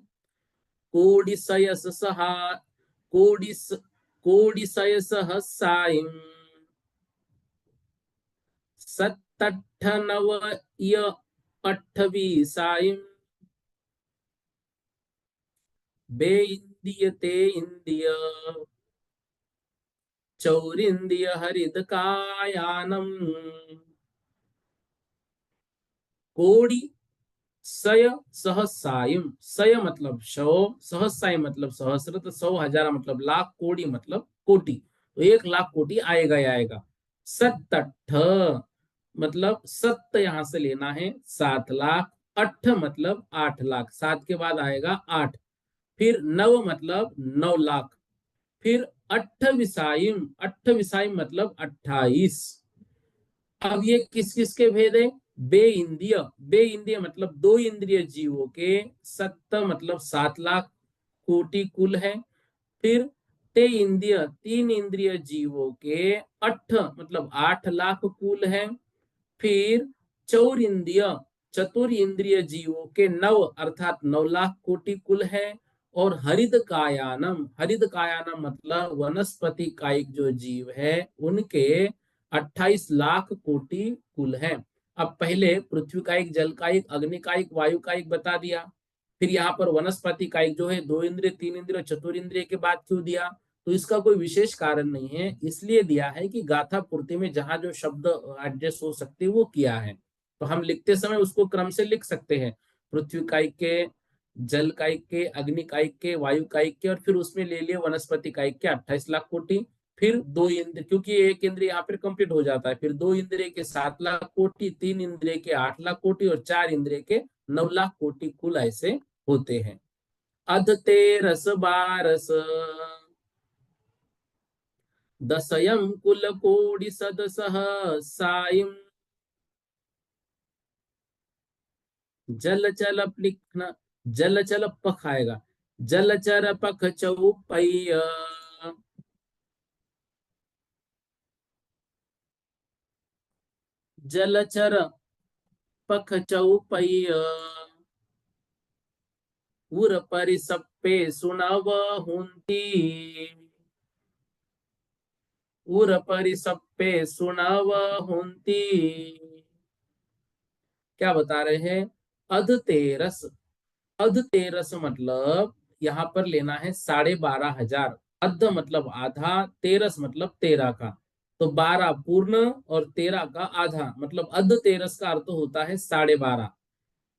कोडिसयस सहा कोडिस कोडिसय सहसाइम सत्तठनवय अठवीसाइम बे इंदिय ते इंदिय चौरिंदिय हरिद कायानम कोड़ी सय सहसाइम। सय मतलब 100, सहसाई मतलब सहस्र, तो 100,000 मतलब लाख, कोड़ी मतलब कोटि। तो 1 लाख कोटि आएगा ही आएगा। सत्तठ मतलब सत्त यहां से लेना है 7 लाख, अठ मतलब 8 लाख, 7 के बाद आएगा 8। फिर नव मतलब 9 लाख। फिर अट्ठविसाइम, अट्ठविसाइम मतलब 28। अब ये किस किस के भेद है? बे इंद्रिय, बे इंद्रिय मतलब 2 इंद्रिय जीवों के सत्त मतलब 7 लाख कोटि कुल है। फिर ते इंद्रिय, 3 इंद्रिय जीवों के अठ मतलब 8 लाख कुल है। फिर चौर इंद्रिय, चतुर इंद्रिय जीवों के 9 अर्थात 9 लाख कोटि कुल है। और हरित कायानम, हरित कायानम मतलब वनस्पति कायिक जो जीव है उनके 28 लाख कोटि कुल है। अब पहले पृथ्वी का एक, जल का एक, अग्नि का एक, वायु का एक बता दिया। फिर यहाँ पर वनस्पति का एक जो है 2 इंद्रिय, 3 इंद्रिय, चतुर्इंद्रिय के बाद क्यों दिया? तो इसका कोई विशेष कारण नहीं है, इसलिए दिया है कि गाथा पूर्ति में जहां जो शब्द एडजस्ट हो सकते हैं वो किया है। तो हम लिखते समय उसको क्रम से लिख सकते हैं, पृथ्वी कायिक के, जल कायिक के, अग्नि कायिक के, वायु कायिक के, और फिर उसमें ले लिए वनस्पति कायिक के 28 लाख कोटि। फिर 2 इंद्र, क्योंकि एक इंद्रिय यहाँ पर कंप्लीट हो जाता है, फिर 2 इंद्रिय के 7 लाख कोटि, 3 इंद्रिय के 8 लाख कोटि और 4 इंद्रिय के 9 लाख कोटि, कुल ऐसे होते हैं। अध तेरस बारस दसयम कुल कोटि सदसह साइम जल चल लिखना, जल चल पख आएगा, जलचर पख चौपैया, जलचर पख चौपैया, उर परिसप्पे सुनव हुंती, उर परिसप्पे सुनव हुंती। क्या बता रहे हैं? अध तेरस, अध तेरस मतलब यहाँ पर लेना है 12,500। अध मतलब आधा, तेरस मतलब 13 का, तो 12 पूर्ण और 13 का आधा, मतलब अध तेरस का अर्थ होता है 12.5।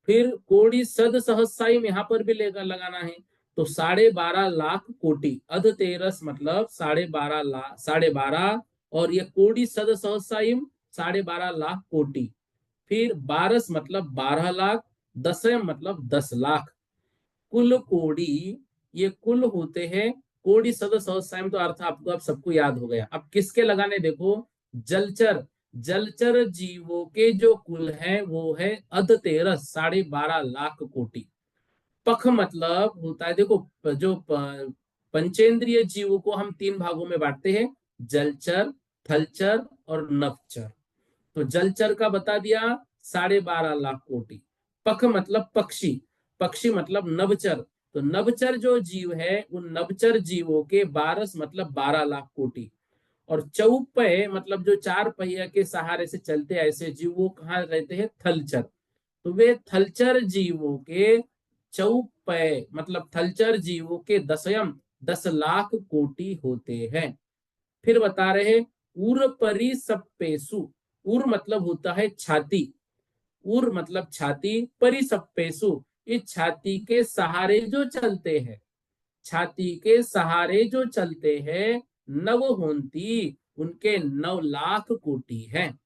फिर कोटि सद सहस्राइम यहाँ पर भी लेकर लगाना है, तो 12.5 लाख कोटि, अध तेरस मतलब 12.5 लाख, 12.5, और ये कोटि सद सहस्राइम 12.5 लाख कोटि। फिर बारस मतलब 12 लाख, दसम मतलब 10 लाख, कुल कोड़ी, ये कुल होते हैं। कोड़ी सद सहस्राम, तो अर्थ आपको अब सबको याद हो गया। अब किसके लगाने देखो, जलचर, जलचर जीवों के जो कुल है वो है अध तेरस, 12.5 लाख कोटि। पख मतलब होता है, देखो जो पंचेंद्रिय जीवों को हम 3 भागों में बांटते हैं, जलचर, थलचर और नभचर। तो जलचर का बता दिया 12.5 लाख कोटि। पख मतलब पक्षी, पक्षी मतलब नभचर, तो नभचर जो जीव है उन नभचर जीवों के 12 मतलब 12 लाख कोटि। और चौपय मतलब जो 4 पहिया के सहारे से चलते ऐसे जीव, वो कहाँ रहते हैं? थलचर। तो वे थलचर जीवों के चौपय मतलब थलचर जीवों के दसयम 10 लाख कोटि होते हैं। फिर बता रहे उर परिसप्पेसु, उर मतलब होता है छाती, उर मतलब छाती, परिसप्पेसु इस छाती के सहारे जो चलते हैं, छाती के सहारे जो चलते हैं, नव होंती उनके 9 लाख कोटि हैं।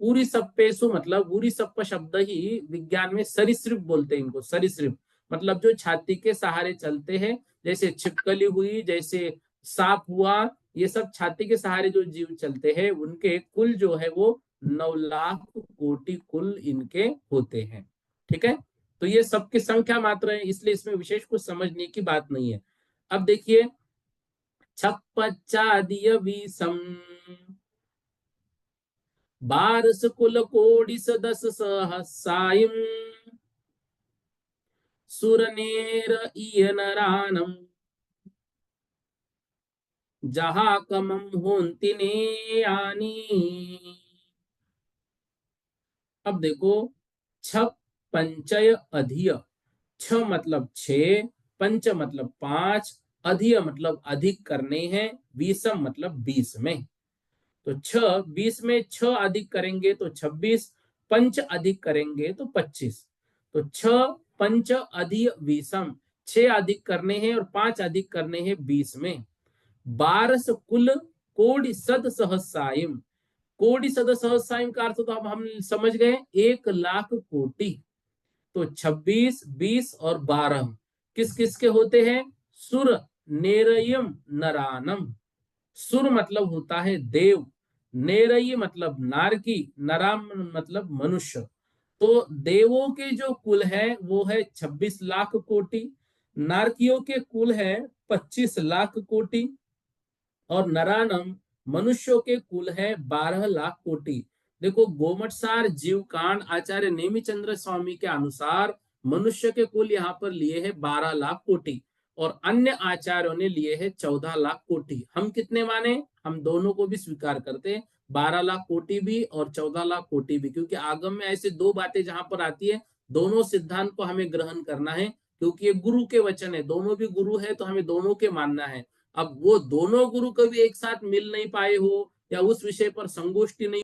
उरी सप्पेसु मतलब, उरी सप्प शब्द ही विज्ञान में सरीसृप बोलते हैं इनको, सरीसृप मतलब जो छाती के सहारे चलते हैं, जैसे छिपकली हुई, जैसे सांप हुआ, ये सब छाती के सहारे जो जीव चलते हैं उनके कुल जो है वो 9 लाख कोटि कुल इनके होते हैं। ठीक है, तो ये सबकी संख्या मात्र है, इसलिए इसमें विशेष कुछ समझने की बात नहीं है। अब देखिए, छप्पचादिय बीसम, बारस कुल कोडिस 10 सहस्राइम, सुरनेर इयनरानम, जहा कमम होंति ने आनी। अब देखो, छ पंचय अधिय, छ मतलब 6, पंच मतलब 5, अधिय मतलब अधिक करने हैं, बीसम मतलब 20 में। तो 6, 20 में 6 अधिक करेंगे तो 26, पंच अधिक करेंगे तो 25। तो 6 पंच अधिक बीसम, 6 अधिक करने हैं और 5 अधिक करने हैं 20 में। 12 कुल कोटि सद सहस्राइम, कोटि सद सहस्राइम का अर्थ तो अब हम समझ गए, 1 लाख कोटि। तो 26, 20 और 12 किस किस के होते हैं? सुर नेरयम नरानम, सुर मतलब होता है देव, नेरई मतलब नारकी, नराम मतलब मनुष्य। तो देवों के जो कुल है वो है 26 लाख कोटि, नारकियों के कुल है 25 लाख कोटि, और नरानम मनुष्यों के कुल है 12 लाख कोटि। देखो, गोमटसार जीव कांड आचार्य नेमिचंद्र स्वामी के अनुसार मनुष्य के कुल यहाँ पर लिए है 12 लाख कोटि, और अन्य आचार्यों ने लिए है 14 लाख कोटि। हम कितने माने? हम दोनों को भी स्वीकार करते हैं, 12 लाख कोटि भी और 14 लाख कोटि भी, क्योंकि आगम में ऐसे दो बातें जहां पर आती है, दोनों सिद्धांत को हमें ग्रहण करना है, क्योंकि ये गुरु के वचन है, दोनों भी गुरु है, तो हमें दोनों के मानना है। अब वो दोनों गुरु कभी एक साथ मिल नहीं पाए हो या उस विषय पर संगोष्ठी नहीं